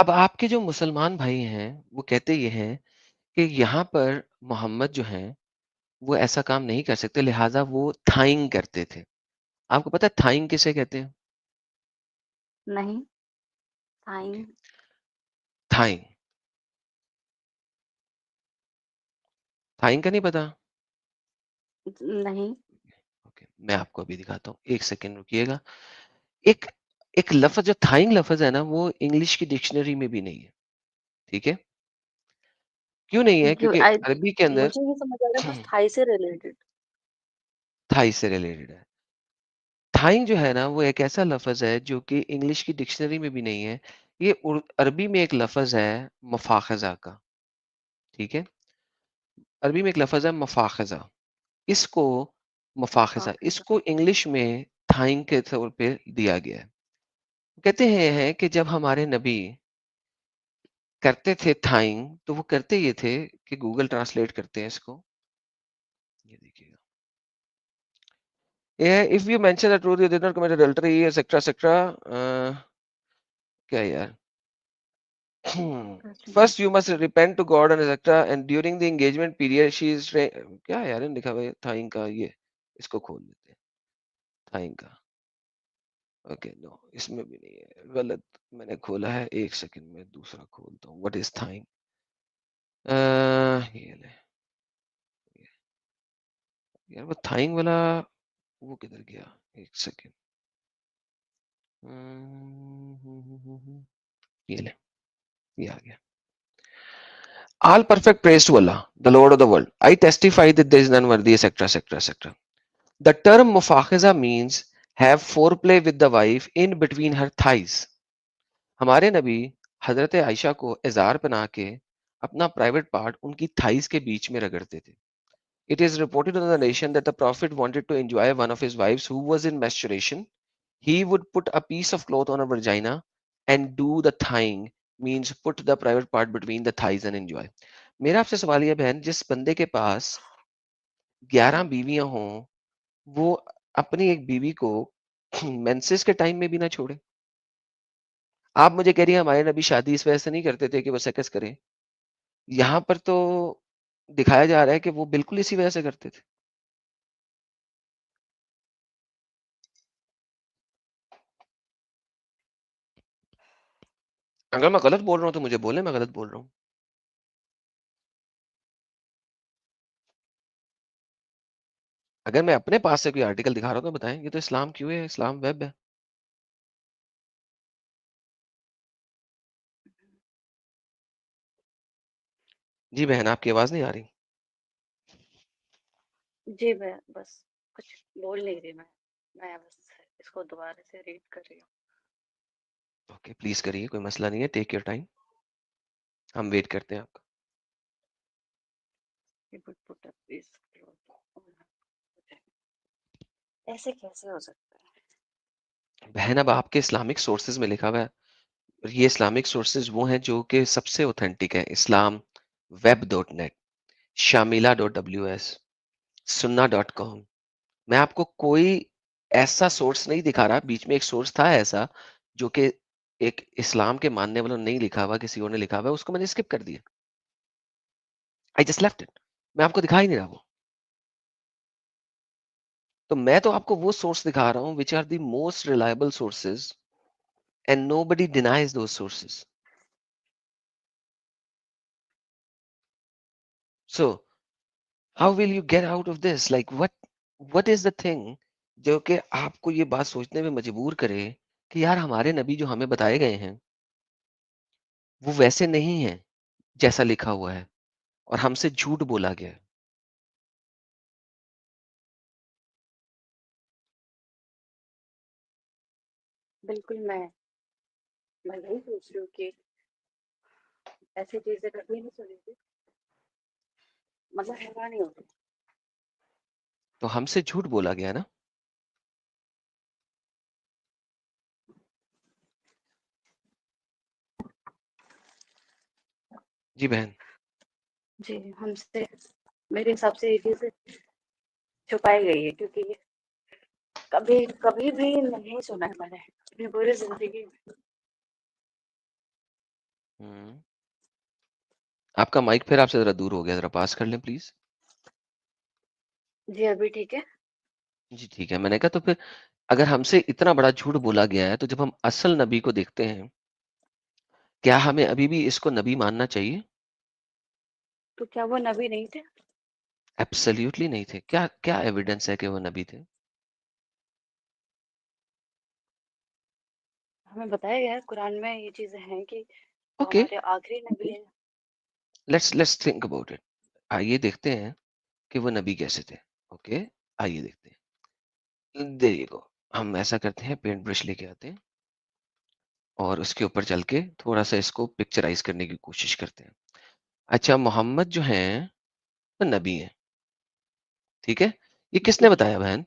अब आपके जो मुसलमान भाई हैं वो कहते ये हैं कि यहाँ पर मोहम्मद जो हैं वो ऐसा काम नहीं कर सकते, लिहाजा वो थाइंग करते थे। आपको पता है थाइंग किसे कहते हैं? नहीं, ओके, साइन। थाइंग। थाइंग का नहीं पता? नहीं। ओके, मैं आपको अभी दिखाता हूँ, एक सेकेंड रुकिएगा। एक एक लफ्ज जो थाइंग लफ्ज है ना, वो इंग्लिश की डिक्शनरी में भी नहीं है, ठीक है? क्यों नहीं है? क्यों क्योंकि आई अरबी के अंदर मुझे ये समझ आ रहा है बस थाई से रिलेटेड। थाई से रिलेटेड है। थाइंग जो है ना वो एक ऐसा लफ्ज है जो कि इंग्लिश की डिक्शनरी में भी नहीं है। ये अरबी में एक लफ्ज है मफाखजा का, ठीक है? अरबी में एक लफ्ज है मफाखजा। इसको मफाखजा मुफाखिजा। इसको इंग्लिश में थाइंग के तौर पे दिया गया है। कहते हैं कि जब हमारे नबी करते थे थाइंग तो वो करते ये थे कि गूगल ट्रांसलेट करते हैं इसको। ये देखिएगा, if you mention the truth you did not commit adultery etcetera etcetera. क्या यार, first you must repent to God and etcetera and during the engagement period she is क्या यार लिखा हुआ है थाइंग का। ये इसको खोल देते हैं थाइंग का। ओके नो, इसमें भी नहीं है, गलत मैंने खोला है। एक सेकंड में दूसरा खोलता हूँ। What is thawing? ये ले यार, वो थाइंग वाला वो किधर गया? एक सेकंड। ये ले, ये आ गया। All perfect praise to Allah, the Lord of the world. I testify that there is none worthy, etc., etc., etc. The term mufakhiza means have foreplay with the wife in between her thighs. हमारे नबी हजरत आयशा को इजार पहना के अपना private part उनकी thighs के बीच में रगड़ते थे। It is reported in the nation that the Prophet wanted to enjoy one of his wives who was in menstruation. He would put a piece of cloth on her vagina and do the thigh, means put the private part between the thighs and enjoy. मेरा आपसे सवाल यह बहन, जिस बंदे के पास 11 बीवियां हों वो अपनी एक बीवी को मेंसेस के टाइम में भी ना छोड़े। आप मुझे कह रही हैं हमारे नबी शादी इस वजह से नहीं करते थे कि वो सेक्स करें। यहाँ पर तो दिखाया जा रहा है कि वो बिल्कुल इसी वजह से करते थे। अगर मैं गलत बोल रहा हूँ तो मुझे बोले मैं गलत बोल रहा हूँ। अगर मैं अपने पास से कोई आर्टिकल दिखा रहा हूँ तो बताएं। ये तो इस्लाम क्यों है, इस्लाम वेब है। जी बहन, आपकी आवाज नहीं आ रही। जी मैं बस कुछ बोल नहीं रही। मैं बस इसको दोबारा से रीड कर रही हूँ। ओके प्लीज करिए, कोई मसला नहीं है, टेक योर टाइम, हम वेट करते हैं आपका। He would put a piece of cloth on her vagina. ऐसे कैसे हो सकता है? बहन अब आपके इस्लामिक सोर्सेज में लिखा हुआ है, और ये इस्लामिक सोर्सेज वो हैं जो कि सबसे ऑथेंटिक है। Islam web dot net, Shamela dot W S, Sunnah dot com. मैं आपको कोई ऐसा सोर्स नहीं दिखा रहा। बीच में एक सोर्स था ऐसा जो कि एक इस्लाम के मानने वालों ने नहीं लिखा हुआ, किसी और ने लिखा हुआ है, उसको मैंने स्किप कर दिया। I just left it. मैं आपको दिखा ही नहीं रहा वो। तो मैं तो आपको वो सोर्स दिखा रहा हूँ which are the most reliable sources and nobody denies those sources. So how will you get out of this? Like what is the thing जो कि आपको ये बात सोचने में मजबूर करे कि यार हमारे नबी जो हमें बताए गए हैं वो वैसे नहीं है जैसा लिखा हुआ है और हमसे झूठ बोला गया है। बिल्कुल, मैं यही सोच रही हूँ कि ऐसी चीज़ें कभी नहीं सुनी थी। मतलब हैरानी होती। तो हमसे झूठ बोला गया ना। जी बहन। जी, हमसे मेरे हिसाब से ये चीज़ें छुपाई गई है क्योंकि कभी कभी भी नहीं सुना है मैंने अपनी पूरी ज़िंदगी में। हम्म। आपका माइक फिर आपसे जरा दूर हो गया, जरा पास कर लें प्लीज। जी, अभी ठीक है? जी ठीक है। मैंने कहा तो फिर अगर हमसे इतना बड़ा झूठ बोला गया है तो जब हम असल नबी को देखते हैं, क्या हमें अभी भी इसको नबी मानना चाहिए? तो क्या वो नबी नहीं थे? एब्सोल्युटली नहीं थे। क्या क्या एविडेंस है कि वो नबी थे? हमें बताया गया है कुरान में ये चीज़ें हैं कि वो ओके, हमारे आखिरी नबी हैं। Let's think about it. आइए देखते हैं कि वो नबी कैसे थे। ओके, आइए देखते हैं। There you go. हम ऐसा करते हैं, पेंट ब्रश लेके आते हैं और उसके ऊपर चल के थोड़ा सा इसको पिक्चराइज करने की कोशिश करते हैं। अच्छा, मोहम्मद जो हैं वो नबी हैं, ठीक है? ये किसने जी, बताया बहन?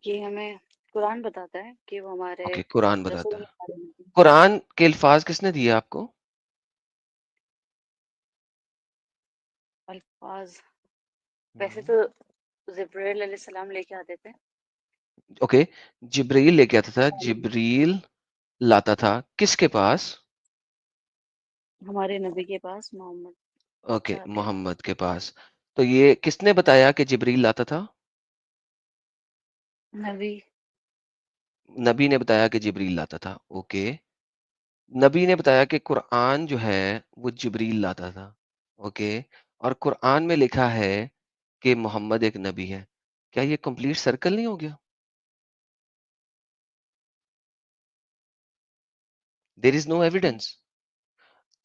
ये हमें कुरान बताता है कि वो हमारे ओके, कुरान बताता रसूल है। हमारे नबी। कुरान के अल्फाज किसने दिए आपको? अल्फाज वैसे हम्म, तो जिब्राइल अलैहिस्सलाम लेके आते थे। ओके, जिब्रील लेके आता था। जिब्रील लाता था किसके पास? हमारे नबी के पास मोहम्मद ओके, साहब के पास। मोहम्मद के पास। तो ये किसने बताया कि जिब्रील लाता था? नबी नबी ने बताया कि जिब्रील लाता था। ओके, नबी ने बताया कि कुरान जो है वो जिब्रील लाता था। ओके, और कुरान में लिखा है कि मोहम्मद एक नबी है। क्या ये कंप्लीट सर्कल नहीं हो गया? There is no evidence.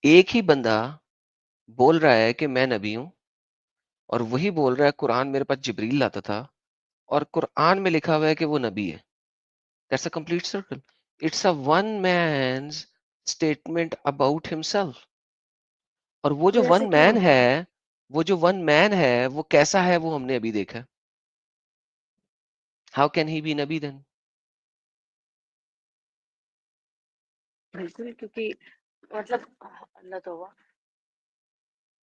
एक ही बंदा बोल रहा है कि मैं नबी हूं और वही बोल रहा है कुरान मेरे पास जिब्रील लाता था और कुरान में लिखा हुआ है कि वो नबी है। That's a complete circle. It's a one man's statement about himself. और वो तो जो वन ऐसा क्यों मैन होता है, है? वो जो वन मैन है वो कैसा है वो हमने अभी देखा। How can he B Nabi then? बिल्कुल, क्योंकि मतलब अल्लाह तौबा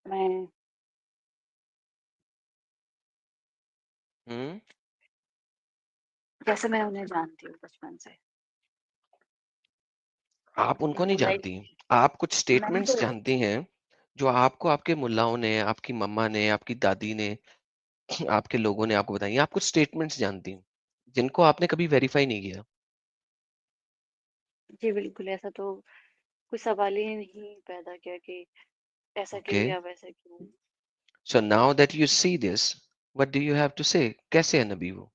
मैं हम्म। जैसे मैं उन्हें जानती हूँ बचपन से। आप उनको नहीं तो लाइक जानती। आप कुछ मैंने स्टेटमेंट्स तो जानती हैं जो आपको आपके मुल्लाओं ने, आपकी मम्मा ने, आपकी दादी ने, आपके लोगों ने आपको बताई। आप कुछ स्टेटमेंट्स जानती हैं जिनको आपने कभी वेरीफाई नहीं किया। जी बिल्कुल, ऐसा तो कोई सवाल ही नहीं पैदा किया कि ऐसा ओके, क्यों या वैसा क्यों। So now that you see this, what do you have to say? कैसे है नबी वो?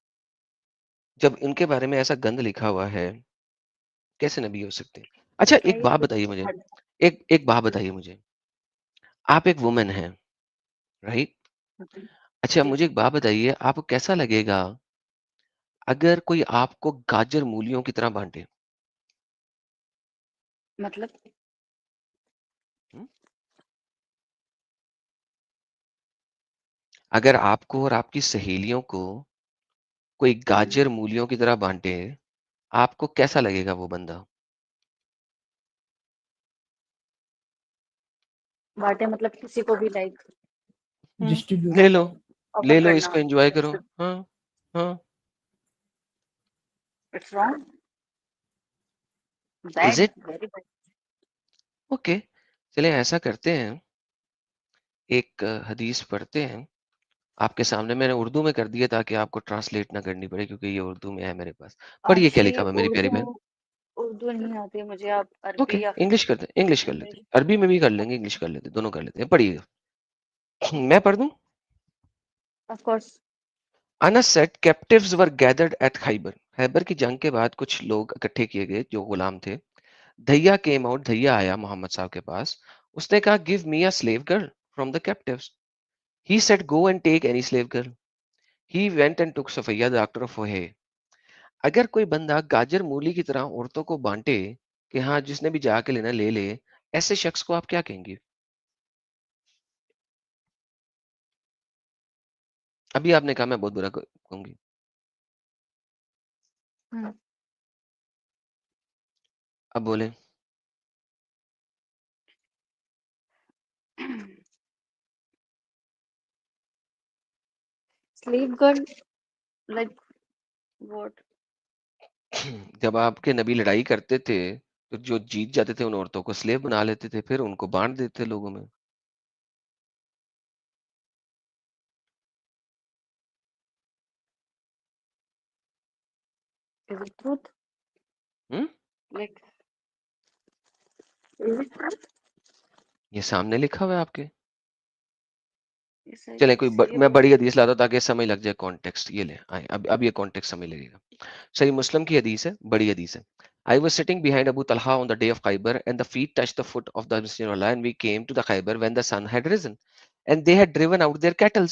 जब इनके बारे में ऐसा गंद लिखा हुआ है, कैसे नबी हो सकते हैं? अच्छा, क्या एक ये बात कुछ बताइए मुझे। हद एक बात बताइए मुझे। आप एक वुमन हैं, राइट? जी, अच्छा, जी, मुझे एक बात बताइए, आपको कैसा लगेगा अगर कोई आपको गाजर मूलियों की तरह बांटे? मतलब हुँ? अगर आपको और आपकी सहेलियों को कोई हुँ, गाजर मूलियों की तरह बांटे, आपको कैसा लगेगा वो बंदा? बाँटे मतलब किसी को भी लाइक ले डिस्ट्रीब्यूट। लो, ऑफ़र ले लो, करना इसको एन्जॉय करो। जैसे हाँ, हाँ। It's wrong. Is Bad. it? Very bad. Okay, चलिए ऐसा करते हैं, एक हदीस पढ़ते हैं। आपके सामने मैंने उर्दू में कर दिया ताकि आपको ट्रांसलेट ना करनी पड़े, क्योंकि ये उर्दू में है मेरे पास। पढ़िए क्या लिखा Actually, हुआ है मेरी प्यारी बहन। उर्दू नहीं आती मुझे। आप ओके, अरबी या इंग्लिश करते हैं, इंग्लिश कर लेते इंग्लिश। हैं, अरबी में भी कर लेंगे, इंग्लिश कर लेते हैं, दोनों कर लेते हैं। पढ़िएगा। मैं पढ़ दूं? Of course. Anas said captives were gathered at Khaybar. Khyber की जंग के बाद कुछ लोग इकट्ठे किए गए जो गुलाम थे। धैया केम आउट, धैया आया मोहम्मद साहब के पास। उसने कहा give me a slave girl from the captives. He said go and take any slave girl. He went and took Safiyya the doctor of ओहे। अगर कोई बंदा गाजर मूली की तरह औरतों को बांटे कि हाँ जिसने भी जाके लेना ले ले, ऐसे शख्स को आप क्या कहेंगे? अभी आपने कहा मैं बहुत बुरा कहूंगी। हम्म, अब बोले। Slave girl, like what? जब आपके नबी लड़ाई करते थे तो जो जीत जाते थे उन औरतों को स्लेव बना लेते थे, फिर उनको बांट देते लोगों में। Is it truth? Hmm? Like, is it truth? ये सामने लिखा हुआ है आपके। Yes, I चले can कोई see मैं about बड़ी it. हदीस लाता हूं ताकि समझ लग जाए कॉन्टेक्स्ट। ये ले आए, अब ये कॉन्टेक्स्ट समझ लगेगा। सही मुस्लिम की हदीस है, बड़ी हदीस है। I was sitting behind Abu Talha on the day of Khaybar, and the feet touched the foot of the Messenger of Allah, and we came to the Khaybar when the sun had risen, and they had driven out their cattle,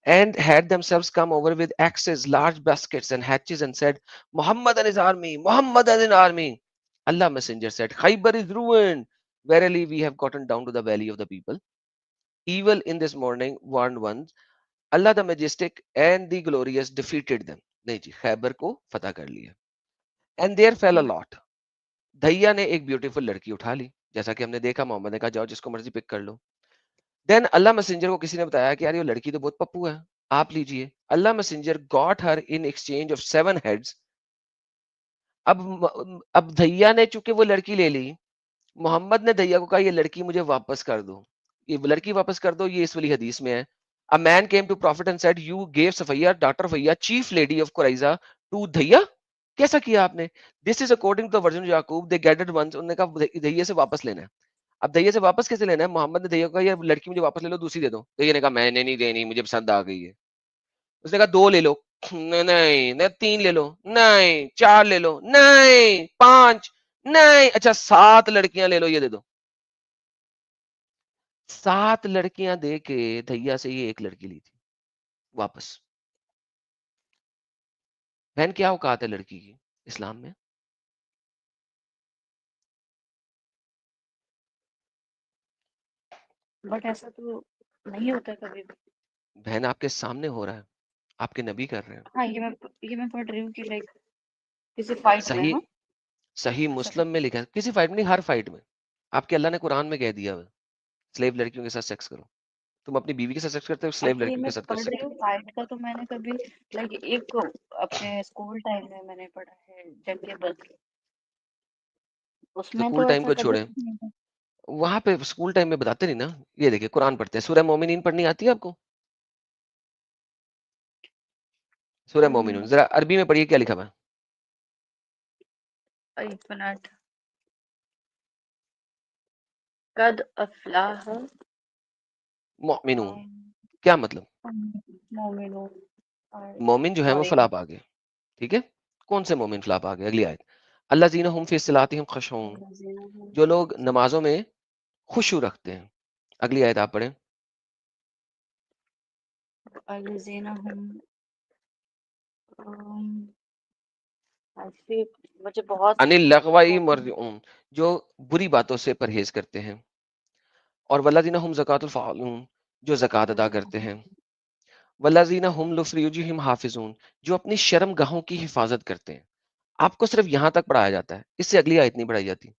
and had themselves come over with axes, large baskets, and hatches, and said, Muhammad and his army, Muhammad and his army. Allah Messenger said, Khaybar is ruined. Verily, we have gotten down to the valley of the people. Evil in this morning warned ones. Allah the Majestic and the Glorious defeated them. नहीं जी, खैबर को फतह कर लिया। And there fell a lot. धैया ने एक beautiful लड़की उठा ली, जैसा कि हमने देखा। मोहम्मद ने कहा जाओ जिसको मर्जी पिक कर लो। देन अल्लाह मैसेंजर को किसी ने बताया कि यार ये लड़की तो बहुत पप्पू है, आप लीजिए। Allah messenger got her in exchange of 7 heads. अब धैया ने चूंकि वो लड़की ले ली, मोहम्मद ने दैया को कहा ये लड़की मुझे वापस कर दो, ये लड़की वापस कर दो। ये इस वाली हदीस में है। A man came to prophet and said you gave Safiyya daughter Faya chief lady of Qurayza to Dihya. कैसा किया आपने? This is according to the version Yaqub they gated ones. उन्होंने कहा दैया से वापस लेना है। अब दैया से वापस कैसे लेना है? मोहम्मद ने दैया को कहा ये लड़की मुझे वापस ले लो, दूसरी दे दो। दैया ने कहा मैंने नहीं देनी, मुझे पसंद आ गई है। उसने कहा 2 ले लो। नहीं नहीं नहीं, 3 ले लो। नहीं 4 ले लो। नहीं 5। नहीं अच्छा 7 लड़कियां ले लो, ये दे दो। 7 लड़कियां दे के धैया से ये एक लड़की ली थी वापस। बहन क्या औकात है लड़की की इस्लाम में? बट ऐसा तो नहीं होता कभी भी। बहन आपके सामने हो रहा है, आपके नबी कर रहे हैं। हाँ, ये मैं पढ़ रही हूँ कि लाइक किसी फाइट में। सही हाँ, सही अच्छा मुस्लिम में लिखा है, किसी फाइट में नहीं, हर फाइट में। आपके अल्लाह ने कुरान में कह दिया है स्लेव लड़कियों के साथ सेक्स करो। तुम अपनी बीवी के साथ सेक्स करते हो, स्लेव एक्चुअली लड़कियों मैं के साथ कर पढ़ रही सकते हूँ फाइट का। तो मैंने कभी लाइक एक अपने स्कूल टाइम में मैंने पढ़ा है जंग बद्र। हो। उसमें स्कूल तो टाइम ऐसा को कभी छोड़े, कुछ नहीं था। वहां पे स्कूल टाइम में बताते नहीं ना। ये देखिए कुरान पढ़ते हैं, सूरह मोमिनीन पढ़नी आती है आपको? सूरह मोमिनून जरा अरबी में पढ़िए क्या लिखा हुआ है। एक मिनट। कद अफलाह मोमिनून क्या मतलब? मोमिनून। मोमिन जो है वो सॉरी। फलाह पा गए। ठीक है, कौन से मोमिन फलाह पा गए? अगली आयत, अल्लाह जीना हुम फी सलातिहिम खशून, जो लोग नमाजों में खुशू रखते हैं। अगली आयत आप पढ़ें। मुझे बहुत अनिल लगवाई मरजून, जो बुरी बातों से परहेज करते हैं। और वल्लज़ीना हुम ज़कातुल फ़ाइलून, जो ज़कात अदा करते हैं। वल्लज़ीना हुम लिफ़ुरूजिहिम हाफ़िज़ून, जो अपनी शर्मगाहों की हिफाजत करते हैं। आपको सिर्फ यहाँ तक पढ़ाया जाता है, इससे अगली आयत नहीं पढ़ाई जाती।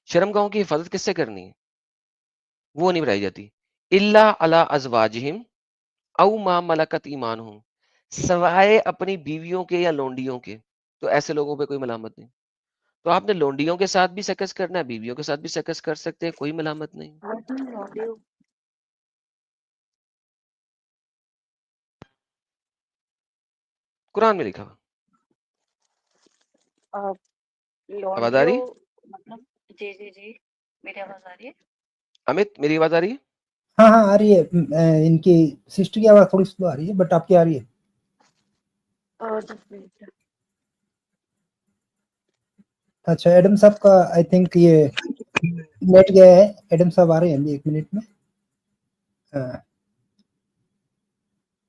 शर्मगाहों की हिफाजत किससे करनी है वो नहीं पढ़ाई जाती। इल्ला अला अज़वाजिहिम औ मा मलकत ईमानुहुम, सवाए अपनी बीवियों के या लोंडियों के। तो ऐसे लोगों पे कोई मलामत नहीं। तो आपने लोंडियों के साथ भी सकस करना है, बीवियों के साथ भी सकस कर सकते हैं, कोई मलामत नहीं। What is audio? कुरान में लिखा हुआ। आवाज आ लॉन्डियो रही है? मतलब? जी जी जी, मेरी आवाज आ रही है? अमित, मेरी आवाज आ रही है? हाँ हाँ आ रही है। इनकी सिस्टर की आवाज थोड़ी स्लो आ रही है, बट आपकी आ रही है। just wait. अच्छा, एडम साहब का आई थिंक ये नेट गया है। एडम साहब आ रहे हैं अभी 1 मिनट में। हाँ,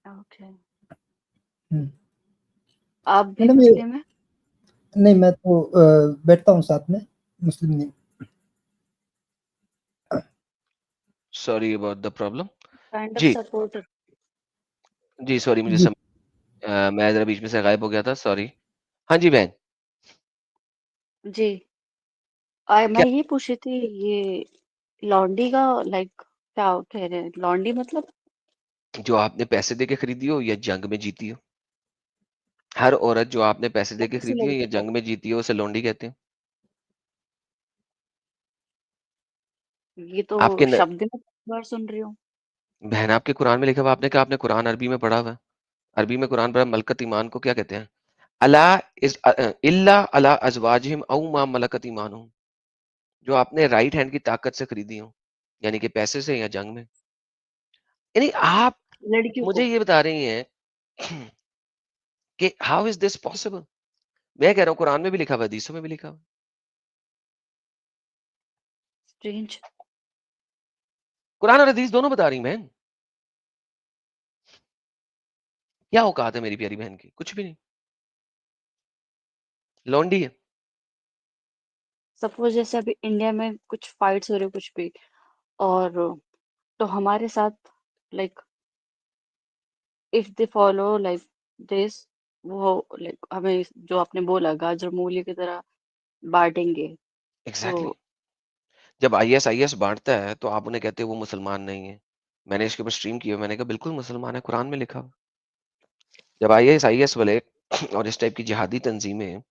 ओके। हम्म। आप भी मैडम ये मुस्लिम है? नहीं, मैं तो बैठता हूँ साथ में, मुस्लिम नहीं। Sorry about the problem. Kind of जी सपोर्टर। जी, सॉरी मुझे जी मैं जरा बीच में से गायब हो गया था, सॉरी। हाँ जी बहन, जी। मैं क्या ये पूछ रही थी, ये लॉन्डी का लाइक क्या कह रहे हैं? लॉन्डी मतलब? जो आपने पैसे दे के खरीदी हो या जंग में जीती हो? हर औरत जो आपने पैसे दे वो के किसी खरीदी हो या लड़के को? जंग में जीती हो उसे लोंडी कहते हैं। ये तो आपके न, शब्द में पहली बार सुन रही हूँ। बहन आपके कुरान में लिखा हुआ, आपने कहा आपने कुरान अरबी में पढ़ा हुआ है। अरबी में कुरान पढ़ा, मलकत ईमान को क्या कहते हैं? अला इल्ला अला अजवाजिहिम औ मा मलकत ईमानुहुम। जो आपने राइट हैंड की ताकत से खरीदी हो, यानी कि पैसे से या जंग में। यानी आप लड़कियों मुझे को? ये बता रही हैं कि हाउ इज दिस पॉसिबल? मैं कह रहा हूँ कुरान में भी लिखा हुआ है, हदीसों में भी लिखा हुआ है। स्ट्रेंज। कुरान और हदीस दोनों बता रही हैं बहन। क्या औकात है मेरी प्यारी बहन की? कुछ भी नहीं, लौंडी है। सपोज जैसे अभी इंडिया में कुछ फाइट्स हो रहे कुछ भी, और तो हमारे साथ like if they follow like this, वो लाइक हमें जो आपने बोला गाजर मूली की तरह बांटेंगे। तो एग्जैक्टली exactly. जब आईएस बांटता है तो आप उन्हें कहते हो वो मुसलमान नहीं है। मैंने इसके ऊपर स्ट्रीम किया, मैंने कहा बिल्कुल मुसलमान है, कुरान में लिखा हुआ। जब आईएस वाले और इस टाइप की जिहादी तंजीमें,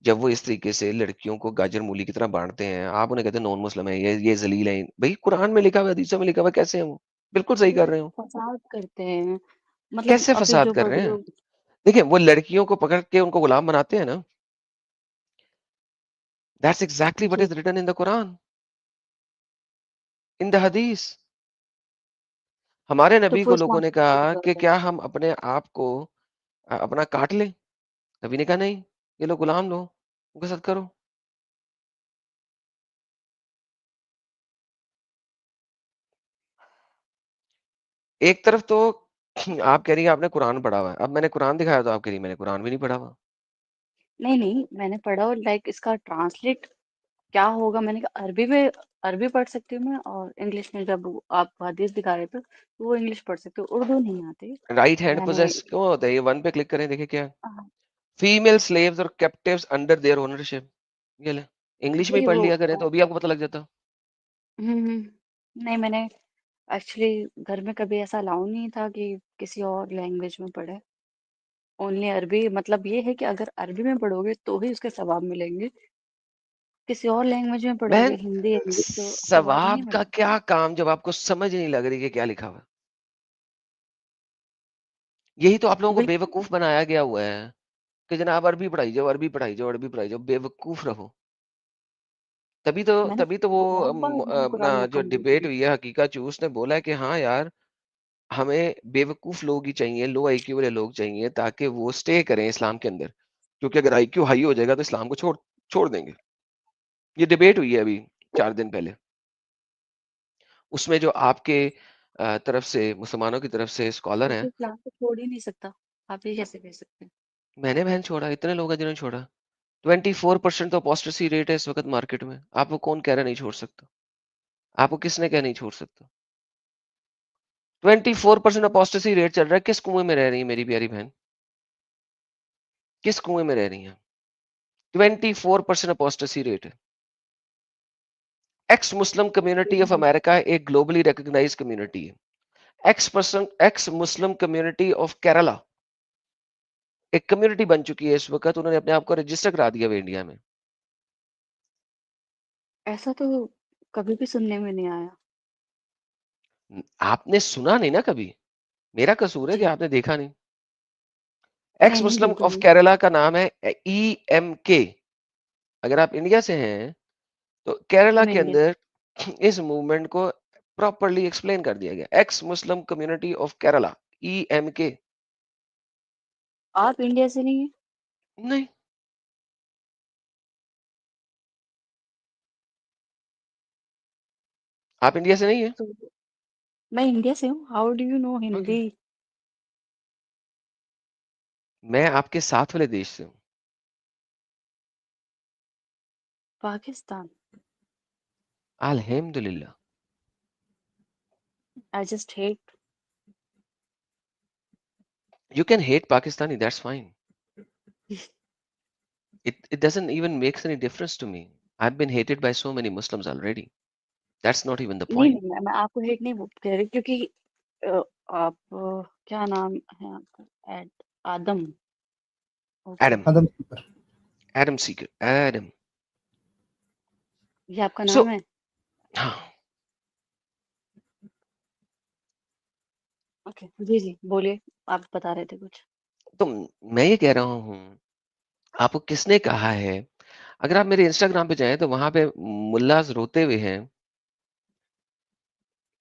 जब वो इस तरीके से लड़कियों को गाजर मूली की तरह बांटते हैं, आप उन्हें कहते हैं नॉन मुस्लिम है, ये जलील है। भाई कुरान में लिखा हुआ है, हदीसों में लिखा हुआ है, कैसे है वो? बिल्कुल सही कर ये रहे हो। फसाद करते हैं। मतलब कैसे अभी फसाद जो कर रहे बड़े हैं? लोग। देखिए वो लड़कियों को पकड़ के उनको गुलाम बनाते हैं ना, दैट्स एग्जैक्टली व्हाट जी। Is written in the Quran, in the hadith. हमारे तो नबी वो को इस्लाम लोगों ने से कहा बिल्कुल कि गलत है। क्या हम अपने आप को अपना काट लें? नबी ने कहा नहीं, ये लो गुलाम लो, उनके साथ करो। एक तरफ तो आप कह रही है आपने कुरान पढ़ा हुआ है, अब मैंने कुरान दिखाया तो आप कह रही मैंने कुरान भी नहीं पढ़ा हुआ। नहीं नहीं, मैंने पढ़ा और लाइक इसका ट्रांसलेट क्या होगा, मैंने कहा अरबी में। अरबी पढ़ सकती हूँ मैं, और इंग्लिश में जब आप हदीस दिखा रहे थे तो वो इंग्लिश पढ़ सकती हूँ, उर्दू नहीं आती। राइट हैंड मैंने पोजेस क्यों होता है? ये वन पे क्लिक करें, देखिए क्या है। हाँ, फीमेल स्लेव्स और कैप्टिव्स अंडर देयर ओनरशिप। ये ले, इंग्लिश में ही वही पढ़ वो लिया करें तो अभी आपको पता लग जाता। नहीं, मैंने एक्चुअली घर में कभी ऐसा अलाउ नहीं था कि किसी और लैंग्वेज में पढ़े। ओनली अरबी, मतलब ये है कि अगर अरबी में पढ़ोगे तो ही उसके सवाब मिलेंगे। किसी और लैंग्वेज में पढ़ोगे, बहन हिंदी इंग्लिश, तो सवाब नहीं सवाब का मिलेगा। क्या काम जब आपको समझ नहीं लग रही कि क्या लिखा हुआ है? यही तो आप लोगों को बिल्कुल। बेवकूफ बनाया गया हुआ है कि जनाब अरबी पढ़ाई जाओ, अरबी पढ़ाई जाओ, अरबी पढ़ाई जाओ, बेवकूफ रहो। मैंने तभी तो वो बहुत बार मैंने अपना कुरान में जो कमेंट डिबेट की। हुई है, हकीका चूस ने बोला है कि हाँ यार, हमें बेवकूफ लोग ही चाहिए, लो आईक्यू वाले लोग चाहिए ताकि वो स्टे करें इस्लाम के अंदर। क्योंकि अगर आईक्यू हाई हो जाएगा तो इस्लाम को छोड़ छोड़ देंगे। ये डिबेट हुई है अभी 4 दिन पहले। उसमें जो आपके तरफ से, मुसलमानों की तरफ से स्कॉलर वो तो हैं। इस्लाम को छोड़ ही नहीं सकता। आप ये कैसे कह सकते हैं? मैंने बहन छोड़ा, इतने लोग हैं जिन्होंने छोड़ा। 24% तो अपोस्टेसी रेट है इस वक्त मार्केट में। आपको कौन कह रहा है नहीं छोड़ सकता? आपको किसने कहा नहीं छोड़ सकता? 24% अपोस्टेसी रेट चल रहा है। किस कुएं में रह रही है मेरी प्यारी बहन? किस कुएं में रह रही है? 24% अपोस्टेसी रेट है। X Muslim community of America एक ग्लोबली रिकॉग्नाइज कम्युनिटी है। X Muslim community of Kerala एक कम्युनिटी बन चुकी है इस वक़्त, उन्होंने अपने आप को रजिस्टर करा दिया हुआ इंडिया में। ऐसा तो कभी भी सुनने में नहीं आया। आपने सुना नहीं ना कभी, मेरा कसूर है कि जी। आपने देखा नहीं। एक्स नहीं, मुस्लिम बिल्कुल ऑफ नहीं। केरला का नाम है ईएमके। अगर आप इंडिया से हैं, तो केरला मैं के इंडिया से अंदर इस मूवमेंट को प्रॉपर्ली एक्सप्लेन कर दिया गया। Ex Muslim community of Kerala, EMK. आप इंडिया से नहीं हैं? नहीं, आप इंडिया से नहीं है? तो मैं इंडिया से हूँ। How do you know okay. Hindi? मैं आपके साथ वाले देश से हूँ। पाकिस्तान। अल्हम्दुलिल्लाह। I just hate You can hate Pakistani, that's fine. It doesn't even makes any difference to me. I've been hated by so many Muslims already. That's not even the नहीं, point. नहीं, मैं आपको हेट नहीं कह रही क्योंकि अ, आप क्या नाम है आपका? आदम। ओके, Adam, आदम सीकर। Adam Seeker, Adam. ये आपका नाम So, है? हाँ, ओके, जी, जी, बोलिए। आप बता रहे थे कुछ। तो मैं ये कह रहा हूँ, आपको किसने कहा है? अगर आप मेरे इंस्टाग्राम पे जाएँ तो वहाँ पे मुल्लाज़ रोते हुए हैं,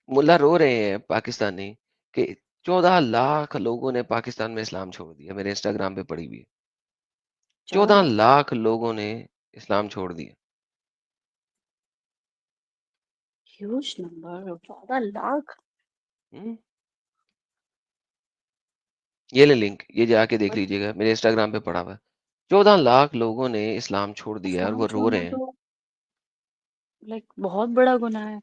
मुल्ला रो रहे हैं पाकिस्तानी कि 14 लाख लोगों ने पाकिस्तान में इस्लाम छोड़ दिया। मेरे इंस्टाग्राम पे पड़ी हुई है। 14 14 लाख लोगों ने इस्लाम छोड़ दिया। Huge number, 14 lakh. हुँ। ये ले लिंक, ये जाके देख बट लीजिएगा, मेरे इंस्टाग्राम पे पड़ा हुआ है। 14 लाख लोगों ने इस्लाम छोड़ दिया है और इस्लाम वो रो छोड़ना रहे हैं। तो लाइक बहुत बड़ा गुनाह है।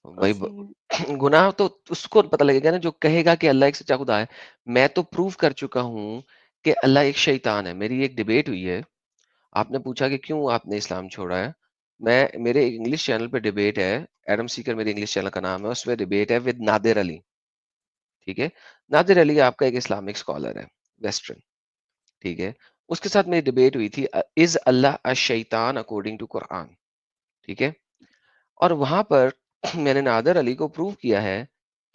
भाई ब उसमें गुनाह तो उसको पता लगेगा ना जो कहेगा कि अल्लाह एक सच्चा खुदा है। मैं तो प्रूव कर चुका हूँ कि अल्लाह एक शैतान है। मेरी एक डिबेट हुई है। आपने पूछा कि क्यों आपने इस्लाम छोड़ा है? मेरे इंग्लिश चैनल पे डिबेट है, एडम सीकर मेरे इंग्लिश चैनल का नाम है, उसमें डिबेट है विद नादिर अली, ठीक है? नादिर अली आपका एक इस्लामिक स्कॉलर है, वेस्टर्न, ठीक है? उसके साथ मेरी डिबेट हुई थी इज़ अल्लाह अश-शैतान अकॉर्डिंग टू कुरान, ठीक है? और वहाँ पर मैंने नादिर अली को प्रूव किया है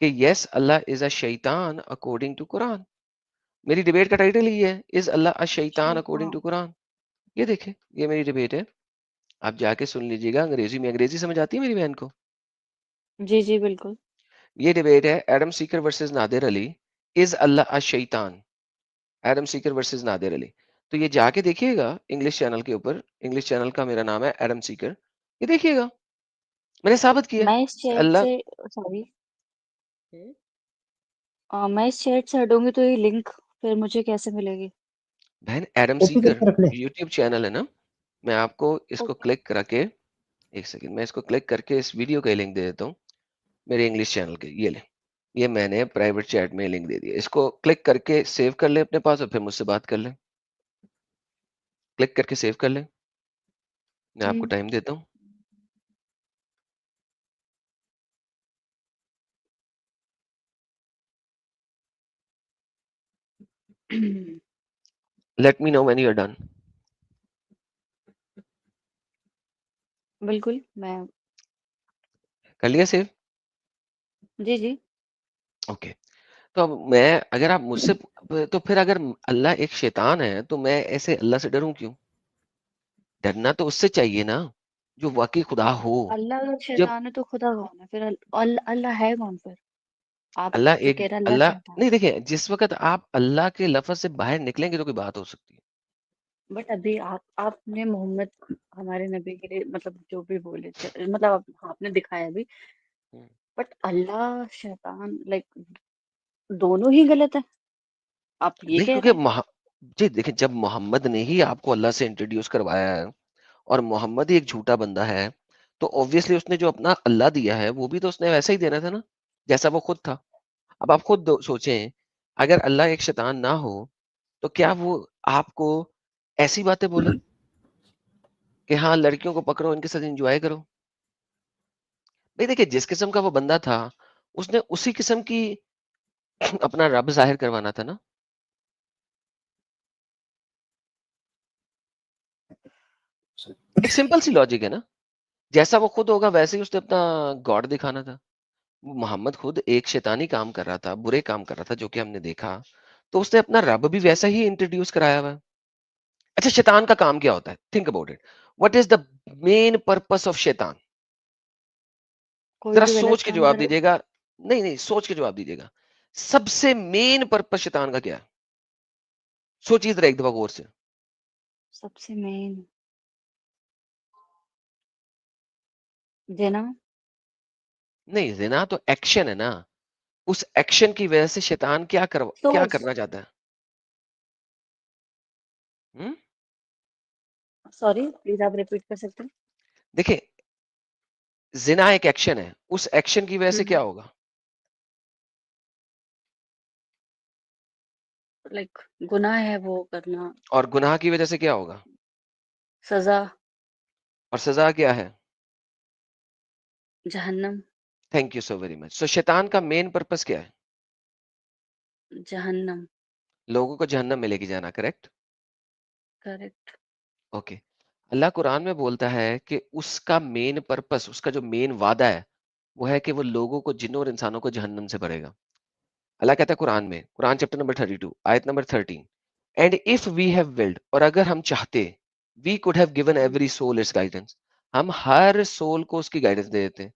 कि यस अल्लाह इज़ अ शैतान अकॉर्डिंग टू कुरान। मेरी डिबेट का टाइटल ही है इज़ अल्लाह अ शैतान अकॉर्डिंग टू शैतान। कुरान। ये देखें, ये मेरी डिबेट है। आप जाके सुन लीजिएगा अंग्रेजी में, अंग्रेजी समझ आती है मेरी बहन को? जी, जी, बिल्कुल। ये डिबेट है Adam Seeker versus Nadir Ali, is Allah a शैतान? Adam Seeker versus Nadir Ali. तो ये जाके देखिएगा इंग्लिश चैनल के ऊपर, इंग्लिश चैनल का मेरा नाम है एडम सीकर। ये देखिएगा, मैंने साबित किया मैं इस कि चैट अल्लाह से सॉरी मैं इस चैट से हटूँगी तो ये लिंक फिर मुझे कैसे मिलेगी? बहन एडम कॉपी सीकर करके रख ले। यूट्यूब चैनल है ना, मैं आपको इसको ओके। क्लिक करके एक सेकंड मैं इसको क्लिक करके इस वीडियो का लिंक दे देता हूँ मेरे इंग्लिश चैनल के। ये ले, ये मैंने प्राइवेट चैट में लिंक दे दिया। इसको क्लिक करके सेव कर ले अपने पास और फिर मुझसे बात कर ले। क्लिक करके सेव कर ले। मैं आपको हुँ। टाइम देता हूँ। Let me know when you are done. बिल्कुल, मैं कर लिया सेव? जी, जी। ओके। तो अब मैं अगर आप मुझसे तो फिर अगर अल्लाह एक शैतान है तो मैं ऐसे अल्लाह से डरूं क्यों? डरना तो उससे चाहिए ना जो वाकई खुदा हो। अल्लाह अगर जब शैतान है तो खुदा कौन है? फिर अल्लाह है कौन फिर? आप अल्लाह जो एक कह रहे हैं अल्लाह अल्लाह शैतान नहीं है। देखिए जिस वक़्त आप अल्लाह के लफ़्ज़ से बाहर निकलेंगे तो कोई बात हो सकती है। बट अभी आपने मोहम्मद हमारे नबी के लिए मतलब जो भी बोले च मतलब आपने दिखाया भी, हुँ। बट अल्लाह, शैतान लाइक दोनों ही गलत है, आप ये नहीं कह क्योंकि रहे हैं? जी देखिए जब मोहम्मद ने ही आपको अल्लाह से इंट्रोड्यूस करवाया है और मोहम्मद ही एक झूठा बंदा है, तो ऑब्वियसली उसने जो अपना अल्लाह दिया है वो भी तो उसने वैसा ही देना था ना, जैसा वो खुद था। अब आप खुद सोचें, अगर अल्लाह एक शैतान ना हो, तो क्या वो आपको ऐसी बातें बोले कि हाँ, लड़कियों को पकड़ो, इनके साथ एन्जॉय करो? नहीं देखिए, जिस किस्म का वो बंदा था, उसने उसी किस्म की अपना रब ज़ाहिर करवाना था ना। एक सिंपल सी लॉजिक है ना, जैसा वो खुद होगा वैसे ही उसने अपना गॉड दिखाना था। वो मोहम्मद खुद एक शैतानी काम कर रहा था, बुरे काम कर रहा था, जो कि हमने देखा, तो उसने अपना रब भी वैसा ही इंट्रोड्यूस कराया हुआ है। अच्छा, शैतान का काम क्या होता है? Think about it. What is the main purpose of शैतान? कोई जरा भी गलत सोच के काम जवाब करे। दीजिएगा। नहीं नहीं, सोच के जवाब दीजिएगा। सबसे मेन पर्पस शैतान का क्या है? सोचिए जरा एक दफा गौर से। सबसे मेन जिना। नहीं, जिना तो एक्शन है ना। उस एक्शन की वजह से शैतान तो क्या करना चाहता है? हम्म? सॉरी, प्लीज आप रिपीट कर सकते हैं? देखिए, जिना एक एक्शन है, उस एक्शन की वजह से क्या होगा? लाइक गुनाह है वो करना। और गुनाह की वजह से क्या होगा? सजा। और सजा क्या है? जहन्नम। Thank you so very much. So शैतान का मेन पर्पस क्या है? जहन्नम। लोगों को जहन्नम में लेके जाना, करेक्ट? करेक्ट। ओके। अल्लाह कुरान में बोलता है कि उसका मेन पर्पस, उसका जो मेन वादा है, वो है कि वो लोगों को, जिन्नों और इंसानों को जहन्नम से भरेगा। अल्लाह कहता है कुरान में, कुरान चैप्टर नंबर 32 आयत number 13, and if we have willed, और अगर हम चाहते, we could have given every soul its guidance, हम हर सोल को उसकी गाइडेंस दे देते।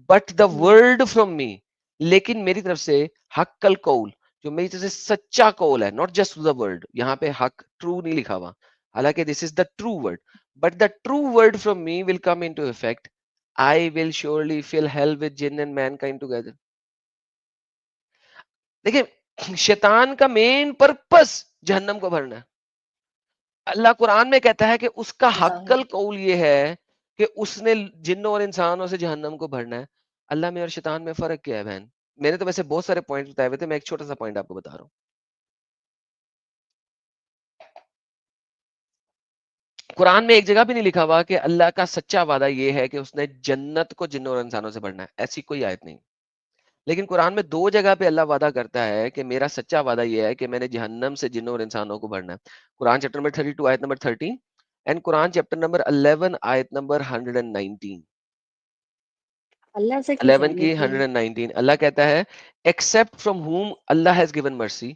But the word from me, लेकिन मेरी तरफ से हक्कल कौल, जो मेरी तरफ से सच्चा कौल है, नॉट जस्ट द वर्ड, यहाँ पे हक ट्रू नहीं लिखा हुआ, हालांकि this is the true word, but the true word from me will come into effect, I will surely fill hell with jinn and mankind together. देखिए, शैतान का मेन पर्पस जहन्नम को भरना है। अल्लाह कुरान में कहता है कि उसका जाहिर। हक्कल कौल ये है कि उसने जिन्नों और इंसानों से जहन्नम को भरना है। अल्लाह में और शैतान में फर्क क्या है बहन? मैंने तो वैसे बहुत सारे पॉइंट बताए हुए थे, मैं एक छोटा सा पॉइंट आपको बता रहा हूँ। कुरान में एक जगह भी नहीं लिखा हुआ कि अल्लाह का सच्चा वादा ये है कि उसने जन्नत को जिन्नों और इंसानों से भरना है, ऐसी कोई आयत नहीं। लेकिन कुरान में दो जगह पे अल्लाह वादा करता है कि मेरा सच्चा वादा ये है कि मैंने जहन्नम से जिन्नों और इंसानों को भरना है। कुरान चैप्टर नंबर 32 आयत number 13, and Quran chapter number 11 आयत नंबर 119। अल्लाह से क्यों 11 चाहेंगे की कि 119 अल्लाह कहता है, except from whom Allah has given mercy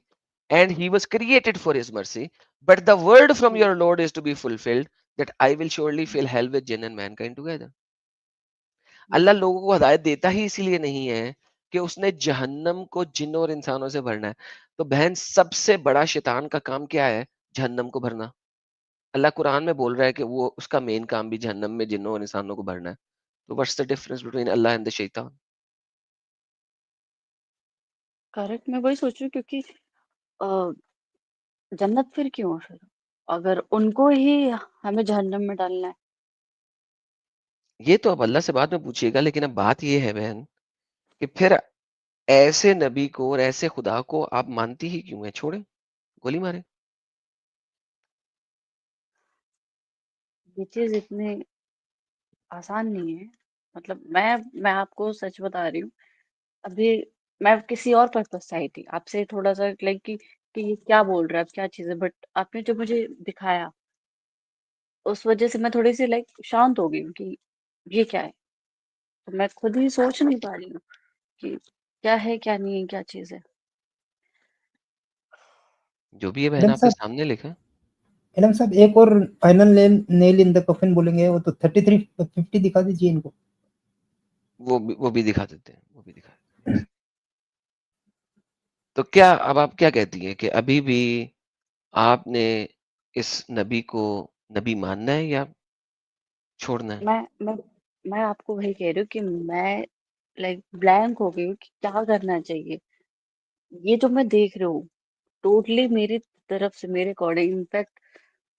and he was created for his mercy, but the word from your Lord is to be fulfilled, that I will surely fill hell with jinn and mankind together। अल्लाह लोगों को हदायत देता ही इसीलिए नहीं है कि उसने जहन्नम को जिन्नों और इंसानों से भरना है। तो बहन, सबसे बड़ा शैतान का काम क्या है? जहन्नम को भरना। अल्लाह कुरान में बोल रहा है कि वो उसका मेन काम भी जहन्नम में जिन्नों और इंसानों को भरना है। तो what's the difference between Allah and the शैतान? करेक्ट। मैं वही सोच रही हूँ क्योंकि अ, जन्नत फिर क्यों फिर, अगर उनको ही हमें जहन्नम में डालना है। ये तो अब अल्लाह से बाद में पूछिएगा, लेकिन अब बात ये है बहन कि फिर ऐसे नबी को और ऐसे खुदा को आप मानती ही क्यों है? छोड़े, गोली मारे। ये चीज इतनी आसान नहीं है। मतलब मैं आपको सच बता रही हूँ। अभी मैं किसी और पर्पज से आई थी आपसे, थोड़ा सा लाइक कि ये क्या बोल रहा है, क्या चीज है, बट आपने जो मुझे दिखाया उस वजह से मैं थोड़ी सी लाइक शांत हो गई हूँ कि ये क्या है। तो मैं खुद ही सोच नहीं पा रही हूँ कि क्या है क्या नहीं है, क्या चीज है। जो भी है बहन, एडम आपके साहब, सामने लिखा है। एडम साहब एक और फाइनल नेल इन द कफन बोलेंगे, वो तो 33 50 दिखा दीजिए इनको। वो भी दिखा देते हैं, वो भी दिखा देते हैं। तो क्या, अब आप क्या कहती हैं कि अभी भी आपने इस नबी को नबी मानना है या छोड़ना है? मैं मैं मैं आपको वही कह रही हूँ कि मैं लाइक ब्लैंक हो गई हूँ कि क्या करना चाहिए। ये जो मैं देख रही हूँ टोटली मेरी तरफ से, मेरे अकॉर्डिंग, इनफैक्ट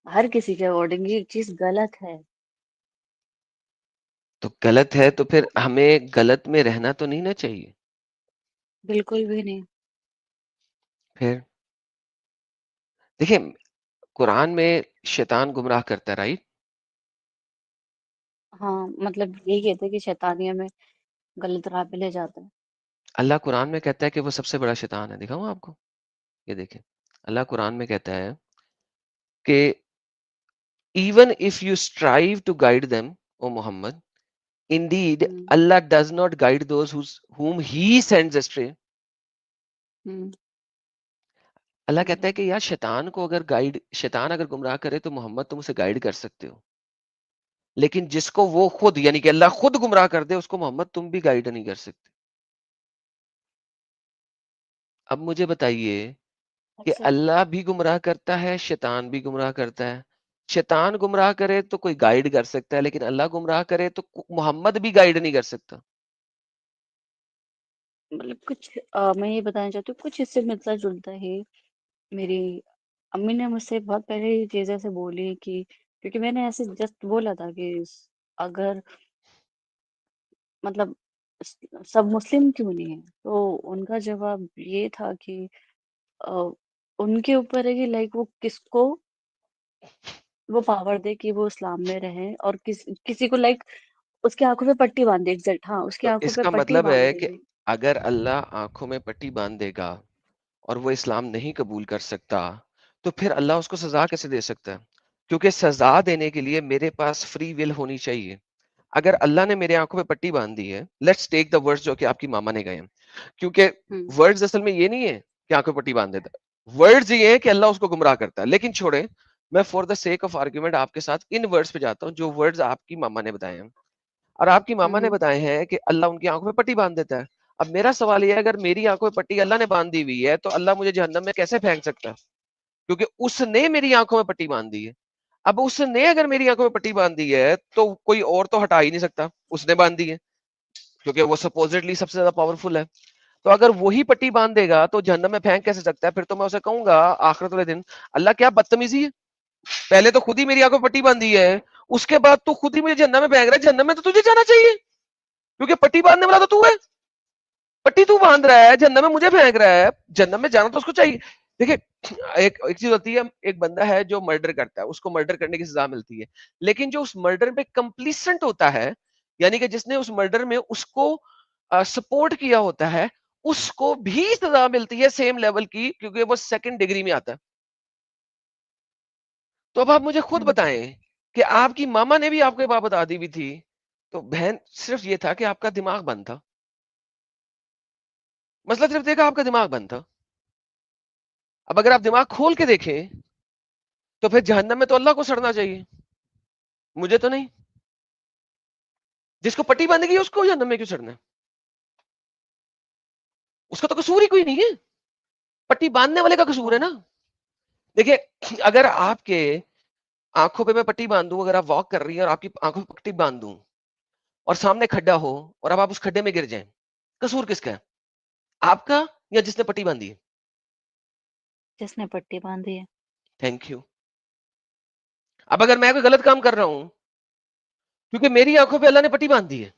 हर किसी के अकॉर्डिंग ये चीज गलत है। तो गलत है तो फिर तो हमें गलत में रहना तो नहीं ना चाहिए? बिल्कुल भी नहीं। फिर देखिए, कुरान में शैतान गुमराह करता है, राइट? हाँ, मतलब यही कहते हैं कि शैतानिया में गलत राह पे ले जाता है। अल्लाह कुरान में कहता है कि वो सबसे बड़ा शैतान है। दिखाऊं आपको? ये देखिए, अल्लाह कुरान में कहता है कि even if you strive to guide them, O Muhammad, indeed hmm Allah does not guide those whom he sends astray. हम्म अल्लाह कहता है कि यार शैतान अगर गुमराह करे तो मोहम्मद तुम उसे गाइड कर सकते हो, लेकिन जिसको वो खुद यानी कि अल्लाह खुद गुमराह कर दे उसको मोहम्मद तुम भी गाइड नहीं कर सकते। अब मुझे बताइए कि अच्छा अल्लाह भी गुमराह करता है, शैतान भी गुमराह करता है। शैतान गुमराह करे तो कोई गाइड कर सकता है, लेकिन अल्लाह गुमराह करे तो मोहम्मद भी गाइड नहीं कर सकता। मतलब कुछ मैं ये बताना चाहती हूँ कुछ इससे मिलता जुलता है। मेरी अम्मी ने मुझसे बहुत पहले ये चीज़ ऐसे बोली कि क्योंकि मैंने ऐसे जस्ट बोला था कि अगर मतलब सब मुस्लिम क्यों नहीं है, तो उनका जवाब ये था कि अ, उनके ऊपर है कि लाइक वो किसको वो पावर दे कि वो इस्लाम में रहे और किसी को लाइक उसकी आंखों पे पट्टी बांध दे। एग्जैक्ट, हाँ, उसकी तो आंखों पे इसका पट्टी मतलब बांध है कि दे। अगर अल्लाह आंखों में पट्टी बांध देगा और वो इस्लाम नहीं कबूल कर सकता, तो फिर अल्लाह उसको सजा कैसे दे सकता है? क्योंकि सजा देने के लिए मेरे पास फ्री विल होनी चाहिए। अगर अल्लाह ने मेरे आंखों पे पट्टी बांध दी है, लेट्स टेक द वर्ड्स जो कि आपकी मामा ने गए हैं, क्योंकि हम्म वर्ड्स असल में ये नहीं है कि आंखों पे पट्टी बांध देता है, वर्ड्स ये है कि अल्लाह उसको गुमराह करता है। लेकिन छोड़े, मैं for the sake of argument आपके साथ इन वर्ड्स पे जाता हूँ जो वर्ड्स आपकी मामा ने बताए हैं। और आपकी मामा ने हम्म बताए हैं कि अल्लाह उनकी आंखों में पट्टी बांध देता है। अब मेरा सवाल यह है, अगर मेरी आंखों में पट्टी अल्लाह ने बांध दी हुई है तो अल्लाह मुझे जहन्नम में कैसे फेंक सकता है? क्योंकि उसने मेरी आंखों में पट्टी बांध दी है। अब उसने अगर मेरी आंखों में पट्टी बांध दी है तो कोई और तो हटा ही नहीं सकता, उसने बांध दी है, क्योंकि वो सपोजिटली सबसे ज्यादा पावरफुल है। तो अगर वही पट्टी बांध देगा तो जहन्नम में फेंक कैसे सकता है? फिर तो मैं उसे कहूंगा आखिरत वाले दिन, अल्लाह क्या बदतमीजी है, पहले तो खुद ही मेरी आंखों में पट्टी बांधी है, उसके बाद तो खुद ही मुझे जहन्नम में फेंक रहा है। जहन्नम में तो तुझे जाना चाहिए, क्योंकि पट्टी बांधने वाला तो तू है। पट्टी तू बांध रहा है, जहन्नम में मुझे फेंक रहा है, जहन्नम में जाना तो उसको चाहिए। देखिए, एक एक चीज होती है, एक बंदा है जो मर्डर करता है, उसको मर्डर करने की सजा मिलती है, लेकिन जो उस मर्डर में कंप्लीसेंट होता है, यानी कि जिसने उस मर्डर में उसको सपोर्ट किया होता है, उसको भी सजा मिलती है सेम लेवल की, क्योंकि वो सेकंड डिग्री में आता है। तो अब आप मुझे खुद हम्म बताएं कि आपकी मामा ने भी आपको ये बात बता दी हुई थी, तो बहन सिर्फ ये था कि आपका दिमाग बंद था। मसला सिर्फ देखा आपका दिमाग बंद था। अब अगर आप दिमाग खोल के देखें तो फिर जहन्नम में तो अल्लाह को सड़ना चाहिए, मुझे तो नहीं। जिसको पट्टी बांधेगी उसको जहन्नम में क्यों सड़ना है? उसका तो कसूर ही कोई नहीं है, पट्टी बांधने वाले का कसूर है हाँ ना। देखिए, अगर आपके आंखों पे मैं पट्टी बांध दूं, अगर आप वॉक कर रही हैं और आपकी आंखों पे पट्टी बांध दूं और सामने खड्डा हो और अब आप उस खड्डे में गिर जाएं, कसूर किसका है? आपका या जिसने पट्टी बांधी है? जिसने पट्टी बांधी है। Thank you. अब अगर मैं कोई गलत काम कर रहा हूं क्योंकि मेरी आंखों पे अल्लाह ने पट्टी बांध दी है,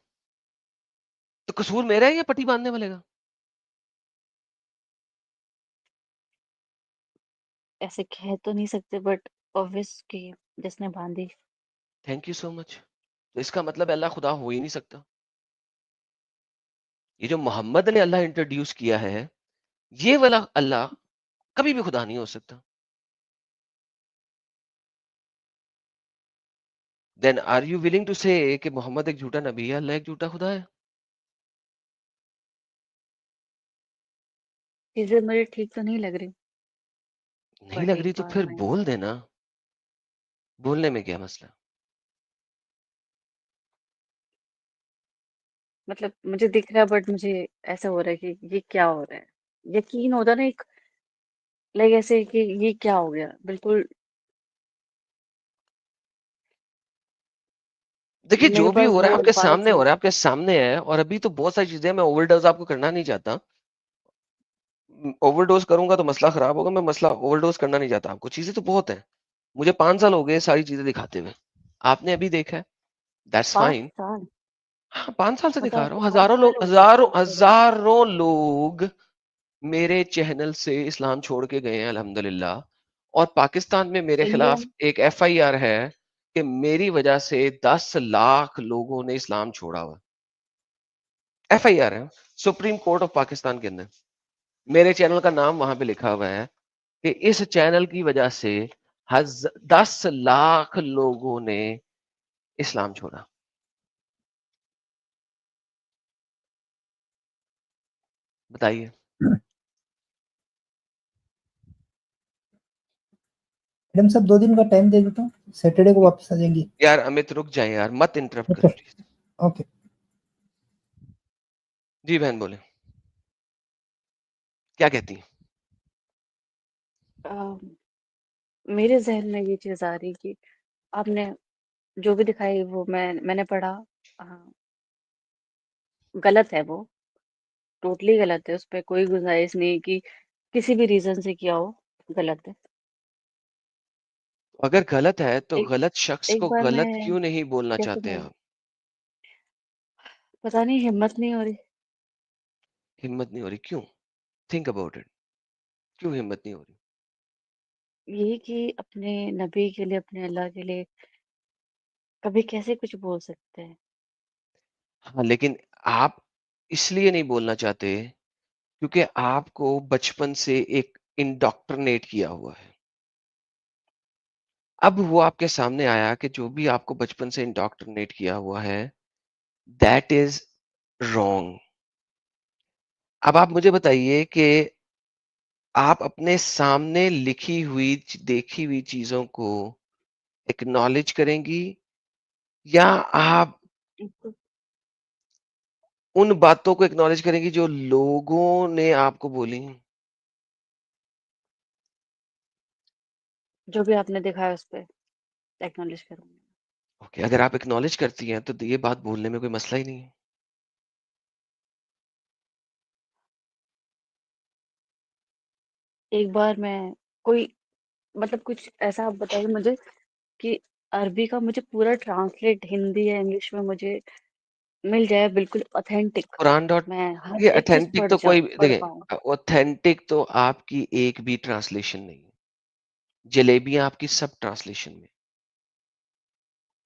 तो कसूर मेरा है या पट्टी बांधने वाले का? ऐसे कह तो नहीं सकते बट ऑब्वियस कि जिसने बांधी। Thank you so much. तो इसका मतलब अल्लाह खुदा हो ही नहीं सकता। ये जो मोहम्मद ने अल्लाह इंट्रोड्यूस किया है, ये वाला अल्लाह कभी भी खुदा नहीं हो सकता। Then are you willing to say कि मोहम्मद एक झूठा नबी है, अल्लाह एक झूठा खुदा है? चीजें मुझे ठीक तो नहीं लग रही नहीं बट लग एक रही तो बार फिर मैं बोल देना, बोलने में क्या मसला? मतलब मुझे दिख रहा है बट मुझे ऐसा हो रहा है कि ये क्या हो रहा है। यकीन होता ना एक लाइक ऐसे कि ये क्या हो गया बिल्कुल। देखिए, मेरे जो भी पास हो रहा है वो आपके वर्ड्स सामने हो नहीं। रहा है, आपके सामने है। और अभी तो बहुत सारी चीजें, मैं ओवरडोज आपको करना नहीं चाहता। ओवरडोज करूंगा तो मसला खराब होगा, मैं मसला ओवरडोज करना नहीं चाहता। आपको चीजें तो बहुत है, मुझे 5 साल हो गए सारी चीजें दिखाते हुए, आपने अभी देखा है, दैट्स 5 फाइन। साल हाँ, 5 साल से मतलब दिखा रहा आपको हूँ। 5 हजारों साल लोग, हो गए हजारों करते हुए। हजारों लोग मेरे चैनल से इस्लाम छोड़ के गए हैं अल्हम्दुलिल्लाह। और पाकिस्तान में मेरे इंडिया खिलाफ में एक एफआईआर है कि मेरी वजह से 10 लाख लोगों ने इस्लाम छोड़ा हुआ। एफआईआर है सुप्रीम कोर्ट ऑफ पाकिस्तान के अंदर, मेरे चैनल का नाम वहां पे लिखा हुआ है कि इस चैनल की वजह से 10 लाख लोगों ने इस्लाम छोड़ा। बताइए। एडम साहब 2 दिन का टाइम दे देता हूँ, सैटरडे को वापस आ जाएंगी। यार अमित रुक जाए यार, मत इंटरप्ट ओके करो प्लीज। ओके। जी बहन बोले, क्या कहती हैं? मेरे जहन में ये चीज आ रही कि आपने जो भी दिखाई वो मैंने पढ़ा। हाँ, गलत है वो, टोटली गलत है, उस पे कोई गुंजाइश नहीं कि किसी भी रीजन से किया हो, गलत है। अगर गलत है तो एक गलत शख्स एक को बार गलत मैं क्यों नहीं बोलना कैसे चाहते बोल, आप? पता नहीं हिम्मत नहीं हो रही। हिम्मत नहीं हो रही क्यों? Think about it. क्यों हिम्मत नहीं हो रही? ये कि अपने नबी के लिए, अपने अल्लाह के लिए कभी कैसे कुछ बोल सकते हैं। हाँ, लेकिन आप इसलिए नहीं बोलना चाहते क्योंकि आपको बचपन से एक इंडोक्ट्रिनेट किया हुआ है। अब वो आपके सामने आया कि जो भी आपको बचपन से इंडोक्ट्रिनेट किया हुआ है, दैट इज रॉन्ग। अब आप मुझे बताइए कि आप अपने सामने लिखी हुई, देखी हुई चीजों को एक्नॉलेज करेंगी या आप तो उन बातों को एक्नॉलेज करेंगी जो लोगों ने आपको बोली? जो भी आपने देखा है उस पे एक्नॉलेज करूंगी। ओके, अगर आप एक्नॉलेज करती हैं तो ये बात बोलने में कोई मसला ही नहीं है। एक बार मैं कोई मतलब कुछ ऐसा आप बताइए मुझे कि अरबी का मुझे पूरा ट्रांसलेट हिंदी या इंग्लिश में मुझे मिल जाए, बिल्कुल ऑथेंटिक। कुरान डॉट मैं हर ये एक चीज ऑथेंटिक तो कोई पढ़ पाऊँ। देखिए, ऑथेंटिक तो आपकी एक भी ट्रांसलेशन नहीं है। जलेबियां आपकी सब ट्रांसलेशन में।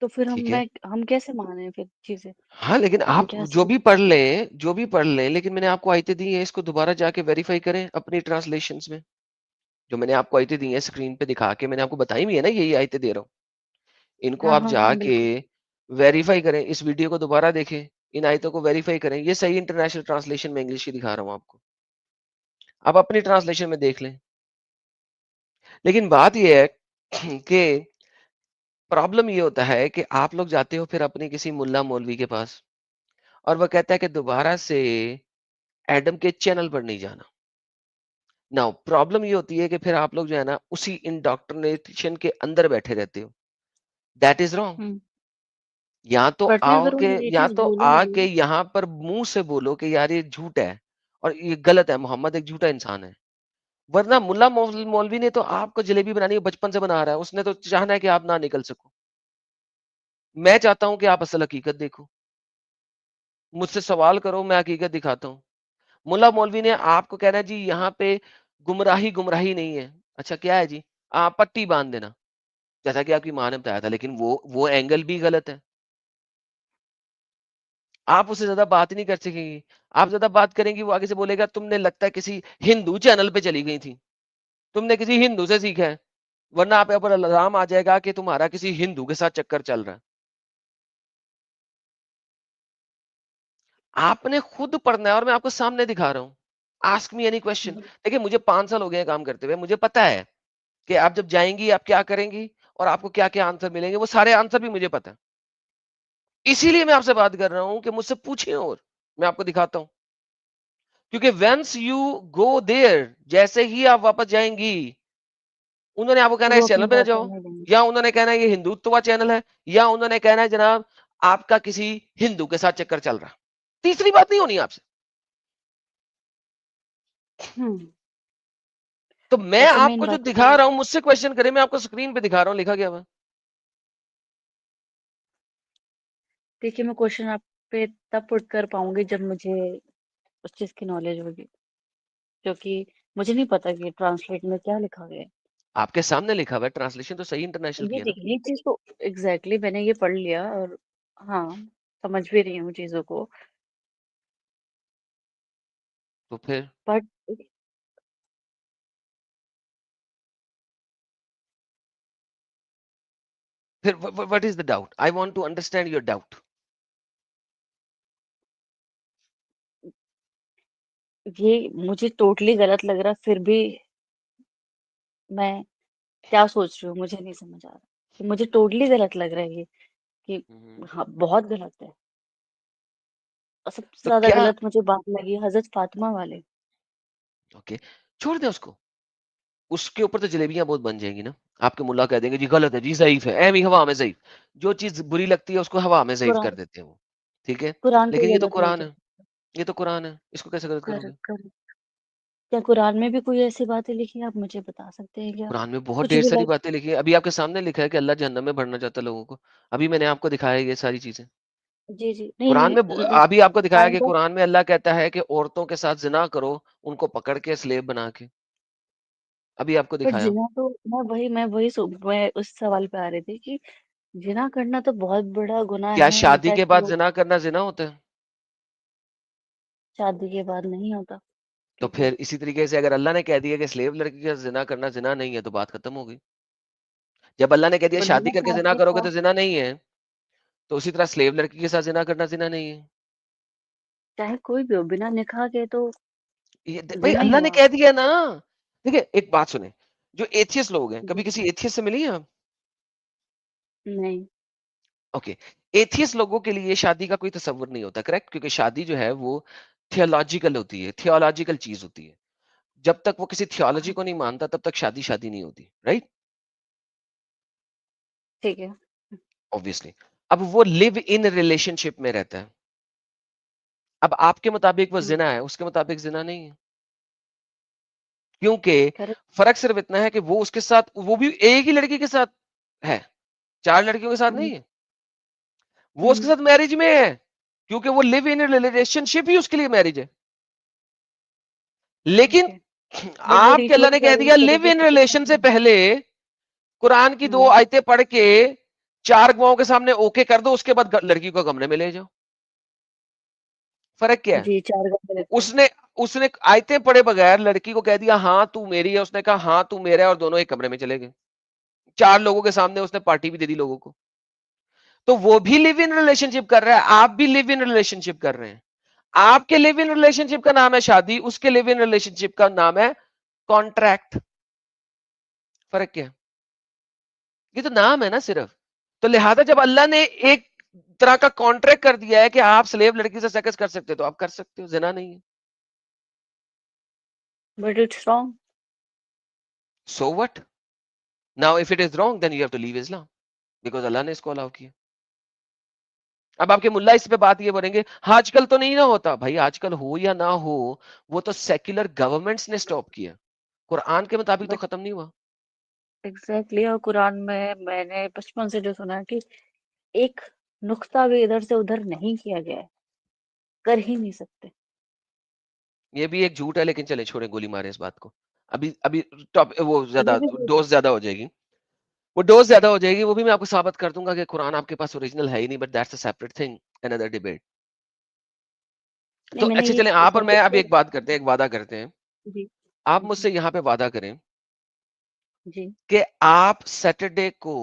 तो फिर ठीक है। हम कैसे माने फिर चीजें? हाँ, लेकिन हम आप क्या जो भी पढ़ सीखें? लें, जो भी पढ़ लें, लेकिन मैंने आपको आयतें दी हैं, इसको दोबारा जाके वेरीफाई करें अपनी ट्रांसलेशंस में। जो मैंने आपको आयतें दी हैं स्क्रीन पे दिखा के मैंने आपको बताई भी है ना, यही आयतें दे रहा हूँ। इनको हाँ आप हाँ हाँ जाके बिल्कुल। वेरीफाई करें, इस वीडियो को दोबारा देखें, इन आयतों को वेरीफाई करें। ये सही इंटरनेशनल ट्रांसलेशन में इंग्लिश की दिखा रहा हूँ आपको। आप अपनी ट्रांसलेशन में देख लें। लेकिन बात ये है कि प्रॉब्लम ये होता है कि आप लोग जाते हो फिर अपनी किसी मुल्ला मौलवी के पास और वो कहता है कि दोबारा से एडम के चैनल पर नहीं जाना। नाउ प्रॉब्लम ये होती है कि फिर आप लोग जो है ना उसी इंडोक्ट्रिनेशन के अंदर बैठे रहते हो। That is wrong. हम्म। या तो बट मैं आओ अगर के, उन्हें ये या चीज तो बोलूंगी, आके यहाँ पर मुंह से बोलो कि यार ये झूठ है और ये गलत है, मोहम्मद एक झूठा इंसान है। वरना मुल्ला मौलवी ने तो आपको जलेबी बनानी है, बचपन से बना रहा है, उसने तो चाहना है कि आप ना निकल सको। मैं चाहता हूं कि आप असल हकीकत देखो, मुझसे सवाल करो, मैं हकीकत दिखाता हूँ। मुल्ला मौलवी ने आपको कहना है जी यहाँ पे गुमराही गुमराही नहीं है। अच्छा क्या है जी? आप पट्टी बांध देना, जैसा कि आपकी माँ ने बताया था, लेकिन वो एंगल भी गलत है। आप उससे ज्यादा बात ही नहीं कर सकेंगी। आप ज्यादा बात करेंगी वो आगे से बोलेगा तुमने लगता है किसी हिंदू चैनल पे चली गई थी, तुमने किसी हिंदू से सीखा है। वरना आप यहाँ पर इल्जाम आ जाएगा कि तुम्हारा किसी हिंदू के साथ चक्कर चल रहा है। आपने खुद पढ़ना है और मैं आपको सामने दिखा रहा हूँ। Ask me any question. देखिए मुझे 5 साल हो गए हैं काम करते हुए, मुझे पता है कि आप जब जाएंगी आप क्या करेंगी और आपको क्या क्या आंसर मिलेंगे, वो सारे आंसर भी मुझे पता है। इसीलिए मैं आपसे बात कर रहा हूं कि मुझसे पूछिए और मैं आपको दिखाता हूं। क्योंकि वंस यू गो देयर, जैसे ही आप वापस जाएंगी, उन्होंने आपको कहना फिर है वो इस चैनल अपनी पे ना बात जाओ, करने देंगे। या उन्होंने कहना है ये हिंदुत्व चैनल है, या उन्होंने कहना है जनाब आपका किसी हिंदू के साथ चक्कर चल रहा। तीसरी बात नहीं होनी आपसे। हम्म। तो मैं सबसे मेन आपको जो बात तो दिखा रहा हूं, मुझसे क्वेश्चन करें, मैं आपको स्क्रीन पे दिखा रहा हूं लिखा गया हुआ। देखिए, मैं क्वेश्चन आप पे तब पुट कर पाऊंगी जब मुझे उस चीज की नॉलेज होगी, क्योंकि मुझे नहीं पता कि ट्रांसलेट में क्या लिखा गया है। आपके सामने लिखा हुआ है, ट्रांसलेशन तो सही इंटरनेशनल की ये है ना। देखिए, ये चीज तो एग्जैक्टली मैंने ये पढ़ लिया, और हाँ, समझ भी रही हूँ चीजों को। तो फिर बट फिर what is the doubt? I want to understand your doubt. ये मुझे टोटली गलत लग रहा है, फिर भी मैं क्या सोच रही हूँ मुझे नहीं समझ आ रहा। कि मुझे टोटली गलत लग रहा है ये कि हाँ, बहुत गलत है। और सबसे तो ज़्यादा क्या? गलत मुझे बात लगी हज़रत फ़ातिमा वाले। ओके, छोड़ दे उसको। उसके ऊपर तो जलेबियां बहुत बन जाएंगी ना। आपके मुल्ला कह देंगे जी गलत है, जी ज़ईफ़ है, एवी हवा में ज़ईफ़। जो चीज़ बुरी लगती है उसको हवा में ज़ईफ़ कर कुरान देते हैं वो। ठीक है? कुरान को लेकिन ये तो गलत नहीं कुरान कह है, ये तो कुरान है, इसको कैसे गलत कर करोगे? कर क्या कुरान में भी कोई ऐसी बातें लिखी है? आप मुझे बता सकते हैं क्या? कुरान में बहुत कुछ ढेर भी सारी लाइक बातें लिखी है। अभी आपके सामने लिखा है कि अल्लाह जहन्नम में भरना चाहता है लोगों को। अभी मैंने आपको दिखाया है ये सारी चीज़ें। जी, जी। नहीं, कुरान नहीं में अभी आपको दिखाया कि काइंड ऑफ कुरान में अल्लाह कहता है कि औरतों के साथ ज़िना करो, उनको पकड़ के स्लेव बना के। अभी आपको बट दिखाया। ज़िना तो मैं उस सवाल पे आ रही थी कि ज़िना करना तो बहुत बड़ा गुनाह क्या है। शादी के इनफैक्ट बाद वो ज़िना करना ज़िना होता है? शादी के बाद नहीं होता तो क्योंकि फिर इसी तरीके से अगर अल्लाह ने कह दिया कि स्लेव लड़की का ज़िना करना ज़िना नहीं है, तो बात खत्म हो गई। जब अल्लाह ने कह दिया बट शादी बिना करके ज़िना शादी करोगे का तो ज़िना नहीं है, तो उसी तरह स्लेव लड़की के साथ ज़िना करना ज़िना नहीं है। चाहे कोई भी हो, बिना निकाह के तो ये द भाई ज़िना ही अल्लाह ने हुआ। कह दिया ना। देखिए, एक बात सुनें, जो एथियस्ट लोग हैं, कभी जी, किसी एथियस्ट से मिली हैं आप? नहीं। ओके। एथियस्ट लोगों के लिए शादी का कोई तसव्वुर नहीं होता, करेक्ट? क्योंकि शादी जो है वो थियोलॉजिकल होती है, थियोलॉजिकल चीज़ होती है। जब तक वो किसी थियोलॉजी हाँ, को नहीं मानता, तब तक शादी शादी नहीं होती, राइट? ठीक है। ऑब्वियसली। अब वो लिव इन रिलेशनशिप में रहता है। अब आपके मुताबिक वो हुँ, ज़िना है, उसके मुताबिक ज़िना नहीं है। क्योंकि करेक्ट। फ़र्क सिर्फ इतना है कि वो उसके साथ, वो भी एक ही लड़की के साथ है, 4 लड़कियों के साथ हुँ, नहीं है। वो उसके हुँ, साथ मैरिज में है, क्योंकि वो लिव इन रिलेशनशिप ही उसके लिए मैरिज है। लेकिन ओके। बट वो आपके अल्लाह रिचुअल ने के कह दिया लिव तरीके इन से तो रिलेशन से करते हैं। पहले कुरान की 2 हुँ, आयतें पढ़ के 4 गवाहों के सामने ओके कर दो, उसके बाद लड़की को कमरे में ले जाओ। फ़र्क क्या है? जी, 4 घंटे लगते हैं। उसने उसने आयतें पढ़े बगैर लड़की को कह दिया हाँ तू मेरी है, उसने कहा हाँ तू मेरा है, और दोनों एक कमरे में चले गए। 4 लोगों के सामने उसने पार्टी भी दे दी लोगों को। तो वो भी लिव इन रिलेशनशिप कर रहा है, आप भी लिव इन रिलेशनशिप कर रहे हैं। आपके लिव इन रिलेशनशिप का नाम है शादी, उसके लिव इन रिलेशनशिप का नाम है कॉन्ट्रैक्ट। फ़र्क क्या है? ये तो नाम है ना सिर्फ। तो लिहाजा जब अल्लाह ने एक तरह का कॉन्ट्रैक्ट कर दिया है कि आप स्लेव लड़की से सेक्स कर सकते हो, तो आप कर सकते हो, ज़िना नहीं है। But it's wrong. So what? Now if it is wrong then you have to leave Islam, because Allah ने इसको अलाउ किया। अब आपके मुल्ला इस पे बात ये बोलेंगे, "हाँ, आजकल तो नहीं ना होता।" भाई आजकल हो या ना हो, वो तो सेक्युलर गवर्नमेंट्स ने स्टॉप किया। कुरान के मुताबिक तो बट खत्म नहीं हुआ। एग्ज़ैक्टली और कुरान में मैंने बचपन से जो सुना है कि एक नुक्ता भी इधर से उधर नहीं किया गया है, कर ही नहीं सकते। ये भी एक झूठ है, लेकिन चले छोड़ें, गोली मारें इस बात को। अभी अभी टॉप वो अभी ज़्यादा भी झूठ है। डोज़ ज़्यादा हो जाएगी। वो डोज़ ज़्यादा हो जाएगी, वो भी मैं आपको साबित कर दूँगा कि कुरान आपके पास ओरिजिनल है ही नहीं, but that's a separate thing, another debate. नहीं तो मैंने अच्छा ये चलें, आप और मैं सब्जेक्ट अभी को एक बात करते हैं, एक वादा करते हैं। जी, आप जी, मुझसे यहाँ पे वादा करें जी, कि आप सैटरडे को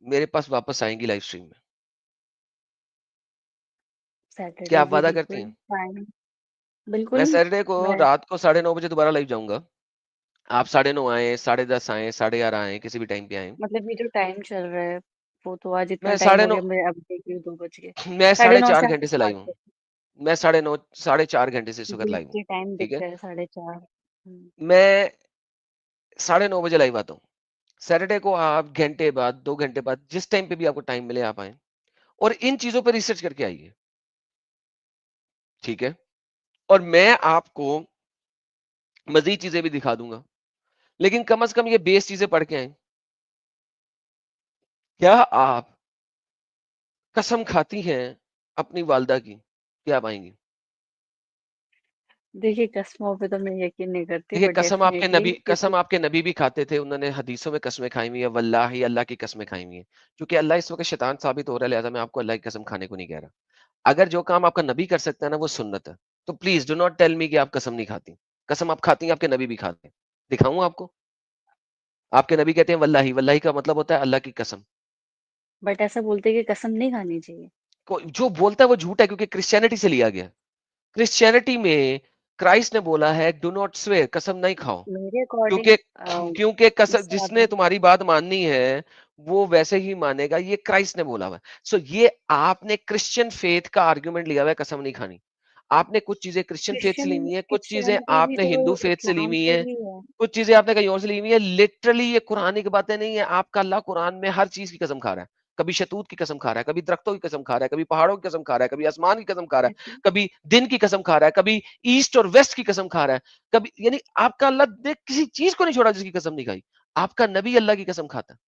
मेरे पास वापस आएँगी लाइव स्ट्रीम में। क्या सैटरडे आप जी वादा करती बिल्कुल हैं? फाइन, मैं बिल्कुल सैटरडे को मैं रात को 9:30 बजे दोबारा लाइव जाऊँगा। आप 9:30 आएँ, 10:30 आएँ, 11:30 आएँ, किसी भी टाइम पे आएँ। मतलब ये जो टाइम चल रहा है, वो तो आज इतना मैं टाइम साढ़े हो 9 गया मैं अब देख रही हूँ 2 बज गए। मैं साढ़े साढ़े 9 4 से आप घंटे से स्टार्ट लाइव हूँ। कर मैं 9:30 साढ़े 4 घंटे से इस वक़्त लाइव हूँ। मुझे टाइम ठीक दिख है? रहा है 4:30 मैं 9:30 बजे लाइव आता हूँ। सैटरडे को आप घंटे बाद, 2 घंटे बाद, जिस टाइम पे भी आपको टाइम मिले आप आएँ और इन चीज़ों पे रिसर्च करके आइए। ठीक है? और मैं आपको मज़ीद चीज़ें भी दिखा दूँगा। लेकिन कम से कम ये बेस चीज़ें पढ़ के आएँ। क्या आप कसम खाती हैं अपनी वालिदा की कि आप आएँगी? देखिए कस्मों पे तो मैं यकीन नहीं करती देखिए, बट डेफिनेटली इफ कसम आपके नबी भी खाते थे, उन्होंने हदीसों में कसमें खाई हुई है, वल्लाही अल्लाह की कसमें खाई हुई हैं। क्योंकि अल्लाह इस वक़्त शैतान साबित हो रहा है, लिहाज़ा मैं आपको अल्लाह की कसम खाने को नहीं कह रहा। अगर जो काम आपका नबी कर सकता है ना, वो सुन्नत है। तो please do not tell me कि आप कसम नहीं खाती। कसम आप खाती हैं, आपके नबी भी खाते हैं। दिखाऊँ आपको? आपके नबी कहते हैं वल्लाही, वल्लाही का मतलब होता है अल्लाह की कसम। बट ऐसा बोलते हैं कि कसम नहीं खानी चाहिए। जो बोलता है वो झूठ है, क्योंकि क्रिश्चियनिटी से लिया गया है। क्रिश्चियनिटी में क्राइस्ट ने बोला है डू नॉट स्वेयर, कसम नहीं खाओ, मेरे अकॉर्डिंग क्योंकि क्योंकि कसम इससे जिसने आता है। तुम्हारी बात माननी है वो वैसे ही मानेगा, ये क्राइस्ट ने बोला हुआ है। सो ये आपने क्रिश्चियन फेथ का आर्गुमेंट लिया हुआ है कसम नहीं खानी। आपने कुछ चीजें क्रिश्चियन फेथ से ली हुई है, कुछ चीजें क्रिश्चियनिटी भी आपने तो हिंदू फेथ से ली इस्लाम हुई से है, ही है। कुछ चीजें आपने कहीं और से ली हुई है। लिटरली ये कुरानिक बातें नहीं है। आपका अल्लाह कुरान में हर चीज की कसम खा रहा है। कभी शतूत की कसम खा रहा है, कभी दरख्तों की कसम खा रहा है, कभी पहाड़ों की कसम खा रहा है, कभी आसमान की कसम खा रहा है, ऐसे कभी दिन की कसम खा रहा है, कभी ईस्ट और वेस्ट की कसम खा रहा है, कभी, यानी आपका अल्लाह देख किसी चीज को नहीं छोड़ा जिसकी कसम नहीं खाई। आपका नबी अल्लाह की कसम खाता है।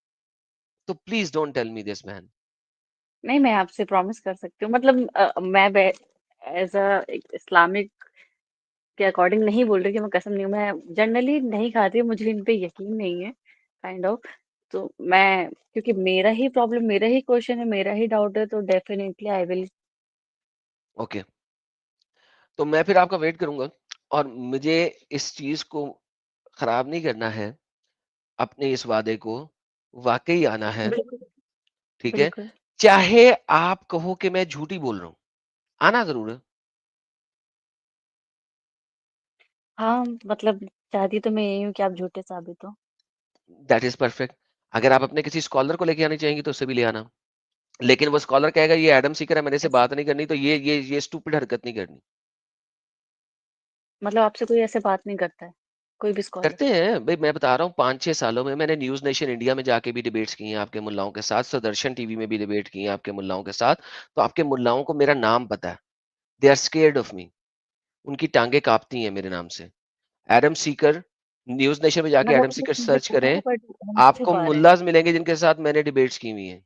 तो please don't tell me this man. नहीं, मैं आपसे प्रॉमिस कर सकती हूँ, मतलब मैं एज अ इस्लामिक के अकॉर्डिंग नहीं बोल रही कि मैं कसम नहीं, मैं जनरली नहीं खाती, मुझे इन पे यकीन नहीं है, काइंड ऑफ। तो मैं, क्योंकि मेरा ही प्रॉब्लम, मेरा ही क्वेश्चन है, मेरा ही डाउट है, तो डेफिनेटली आई विल। ओके, तो मैं फिर आपका वेट करूंगा, और मुझे इस चीज को खराब नहीं करना है, अपने इस वादे को वाकई आना है। बिल्कुल। ठीक है, बिल्कुल। चाहे आप कहो कि मैं झूठी बोल रहा हूँ, आना जरूर है। हाँ, मतलब चाहती तो मैं यही हूँ कि आप झूठे साबित हो। That is perfect. अगर आप अपने किसी स्कॉलर को लेके आनी चाहेंगी तो उससे भी ले आना, लेकिन वो स्कॉलर कहेगा ये एडम सीकर है, मेरे से ऐस- बात नहीं करनी, तो ये स्टूपिड हरकत नहीं करनी। मतलब आपसे कोई ऐसे बात नहीं करता है, कोई भी स्कॉलर? करते हैं भाई, मैं बता रहा हूँ 5-6 सालों में मैंने न्यूज नेशन इंडिया में जाके भी डिबेट्स की हैं आपके मुल्लाओं के साथ, सुदर्शन टीवी में भी डिबेट की है आपके मुल्लाओं के साथ। तो आपके मुल्लाओं को मेरा नाम पता है। They are scared of me. उनकी टांगे कांपती हैं मेरे नाम से। एडम सीकर, न्यूज नेशन में जाके मतलब एडम आपने सीकर मुझे सर्च कहा है करें, बट हम नहीं आपको छुपा रहे हैं। मुल्लाज मिलेंगे जिनके साथ मैंने डिबेट्स की हुई हैं।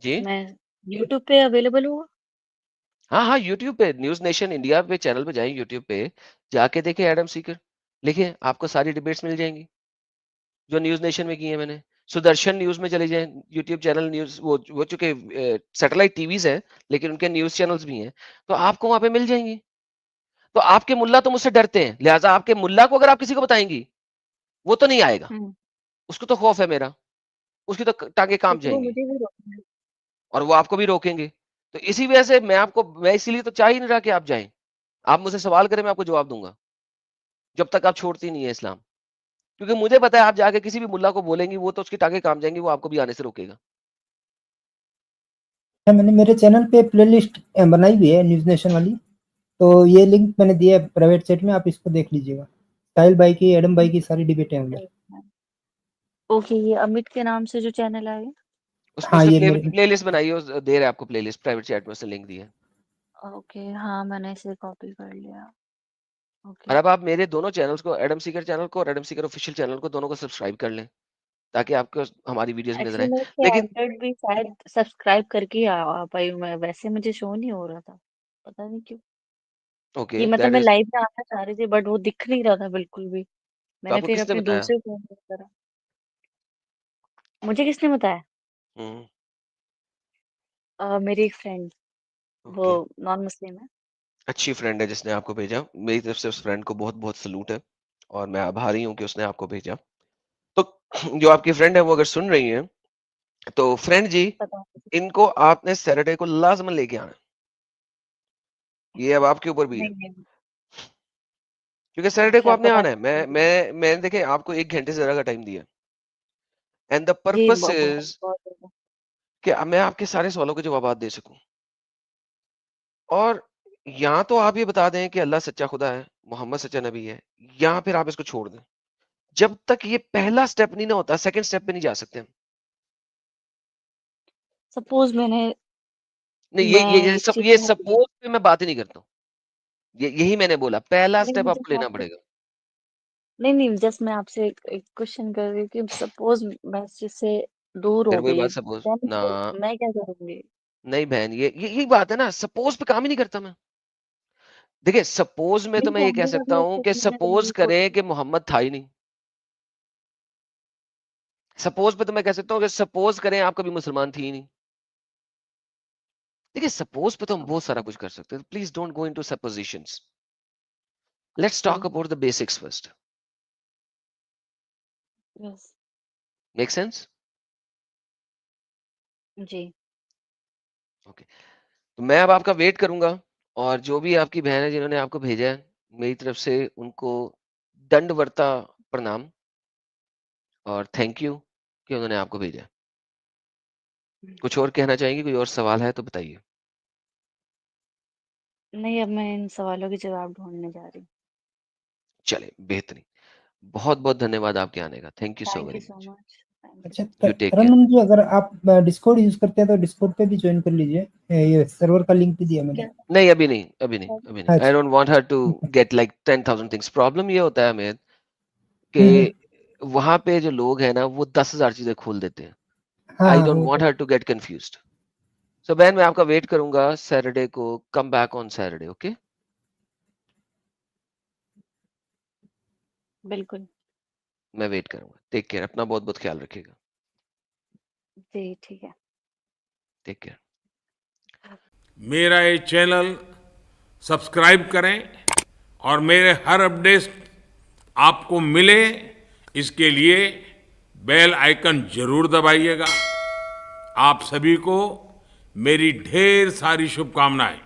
जी, मैं यूट्यूब पे अवेलेबल हुआ? हाँ हाँ, यूट्यूब पे न्यूज नेशन इंडिया पे चैनल पे जाएं, यूट्यूब पे जाके देखें एडम सीकर, लिखिए, आपको सारी डिबेट्स मिल जाएंगी जो न्यूज नेशन में की है मैंने। सुदर्शन न्यूज में चले जाएं, यूट्यूब चैनल न्यूज, वो चूंकि सैटेलाइट टीवीज है लेकिन उनके न्यूज चैनल्स भी हैं, तो आपको वहां पे मिल जाएंगी। तो आपके मुल्ला तो मुझसे डरते हैं, लिहाजा आपके मुल्ला को अगर आप किसी को बताएंगी वो तो नहीं आएगा, हम्म। उसको तो खौफ है मेरा, उसकी तो टांगे कांप क्योंकि वो जाएंगी, मुझे भी रोकना है। और वो आपको भी रोकेंगे। तो इसी वजह से मैं इसीलिए तो चाह ही नहीं रहा कि आप जाएं। आप मुझसे सवाल करें, मैं आपको जवाब दूंगा, जब तक आप छोड़ती नहीं है इस्लाम। क्योंकि मुझे पता है आप जाके किसी भी मुल्ला को बोलेंगी वो तो उसकी टांगे कांप जाएंगी, वो आपको भी आने से रोकेगा। मैंने मेरे चैनल पे प्लेलिस्ट बनाई हुई है न्यूज़ नेशन वाली, तो ये लिंक मैंने दिया है प्राइवेट चैट में, आप इसको देख लीजिएगा। साहिल भाई की, एडम भाई की सारी डिबेटें हैं उधर। ओके, ये अमित के नाम से जो चैनल है। उसमें हाँ, उसने ये मेरे प्लेलिस्ट बनाई है, दे रहा है आपको प्लेलिस्ट, प्राइवेट चैट में उसने लिंक दिया है। ओके, हाँ मैंने इसे कॉपी कर लिया। ओके। और अब आप मेरे दोनों चैनल्स को, एडम सीकर चैनल को और एडम सीकर ऑफिशियल चैनल को, दोनों को सब्सक्राइब कर लें, ताकि आपको हमारी वीडियोस भी नजर एक्चुअली आए। मैं इसके लेकिन एंड्रॉइड भी शायद सब्सक्राइब करके ही आ पाई हूँ मैं, वैसे मुझे शो नहीं हो रहा था, पता नहीं क्यों। कि ओके, मतलब दैट मैं इज, लाइव में आना चाह रही थी बट वो दिख नहीं रहा था बिल्कुल भी। तो मैंने आपको फिर किसने अपने बताया? दूसरे फोन में करा। मुझे किसने बताया? हम्म, मेरी एक फ्रेंड, वो ओके, नॉन मुस्लिम है। अच्छी फ्रेंड है जिसने आपको भेजा, मेरी तरफ से उस फ्रेंड को बहुत बहुत सलूट है, और मैं आभारी हूँ कि उसने आपको भेजा। तो जो आपकी फ्रेंड है वो अगर सुन रही है, तो फ्रेंड जी, पता इनको आपने सैटरडे को लाजमन लेके आना है। ये अब आपके ऊपर भी है, नहीं नहीं। क्योंकि सैटरडे को अच्छा, आपने पता आना है। नहीं मुझे। मैं देखे आपको 1 घंटे से ज्यादा का टाइम दिया, एंड द जी, पर्पस बहुत इज बहुत ज़्यादा। कि मैं आपके सारे सवालों के जवाब दे सकूं। और या तो आप ये बता दें कि अल्लाह सच्चा खुदा है, मोहम्मद सच्चा नबी है, या फिर आप इसको छोड़ दें। जब तक ये पहला स्टेप नहीं ना होता, सेकंड स्टेप पे नहीं जा सकते हम। सपोज नहीं, मैं एक चीज ये समझ। सपोज पे मैं बात ही नहीं करता हूँ। यही मैंने बोला, पहला नहीं, स्टेप मुझे आपको लेना आपसे, पड़ेगा। नहीं नहीं, जस्ट मैं आपसे एक क्वेश्चन कर रही हूँ कि सपोज मैं इस चीज से दूर फिर हो वही गई, बात, सपोज देन ना, मैं क्या करूंगी? नहीं बहन, यही बात है ना, सपोज पे काम ही नहीं करता मैं। देखिए, सपोज में तो नहीं, मैं ये कह कहने का सकता भी हूँ कि एक्चुअली मैंने सपोज यही करें सोचा। कि मोहम्मद था ही नहीं। सपोज पे तो मैं कह सकता हूँ कि सपोज करें आप कभी मुसलमान थी ही नहीं। देखिए, सपोज पे तो हम बहुत सारा कुछ कर सकते हैं, please don't go into suppositions. Let's okay. Talk about the basics first. Yes. Make sense? जी। ओके, तो मैं अब आपका वेट करूँगा और जो भी आपकी बहन है जिन्होंने आपको भेजा है, मेरी तरफ से उनको दंडवरता प्रणाम और थैंक यू कि उन्होंने आपको भेजा है। कुछ और कहना चाहेंगी? कोई और सवाल है तो बताइए? नहीं, अब मैं इन सवालों के जवाब ढूँढने जा रही हूँ। चलिए, बेहतरीन। बहुत-बहुत धन्यवाद आपके आने का। Thank you so thank very you so much. Much. Thank you. अच्छा यू टेक केयर। तरन्नुम जी, अगर आप डिस्कॉर्ड यूज करते हैं तो डिस्कॉर्ड पे भी ज्वाइन कर लीजिए। ये सर्वर का लिंक भी दिया मैंने। क्या? नहीं, अभी नहीं, अभी नहीं, अभी नहीं। आई अच्छा। Don't want her to get like 10,000 things. Problem ये होता है अमित हम्म, कि वहाँ पे जो लोग हैं ना, वो 10,000 चीज़ें खोल देते हैं। हाँ आई हाँ, डोंट वो वांट तो her to get confused. So बहन, मैं आपका वेट करूँगा सैटरडे को। Come back on Saturday, okay? बिल्कुल। मैं वेट करूँगा। Take care. अपना बहुत-बहुत ख्याल रखिएगा। जी, ठीक है। Take care. मेरा ये चैनल सब्सक्राइब करें और मेरे हर अपडेट आपको मिले, इसके लिए बेल आइकन जरूर दबाइएगा। आप सभी को मेरी ढेर सारी शुभकामनाएं।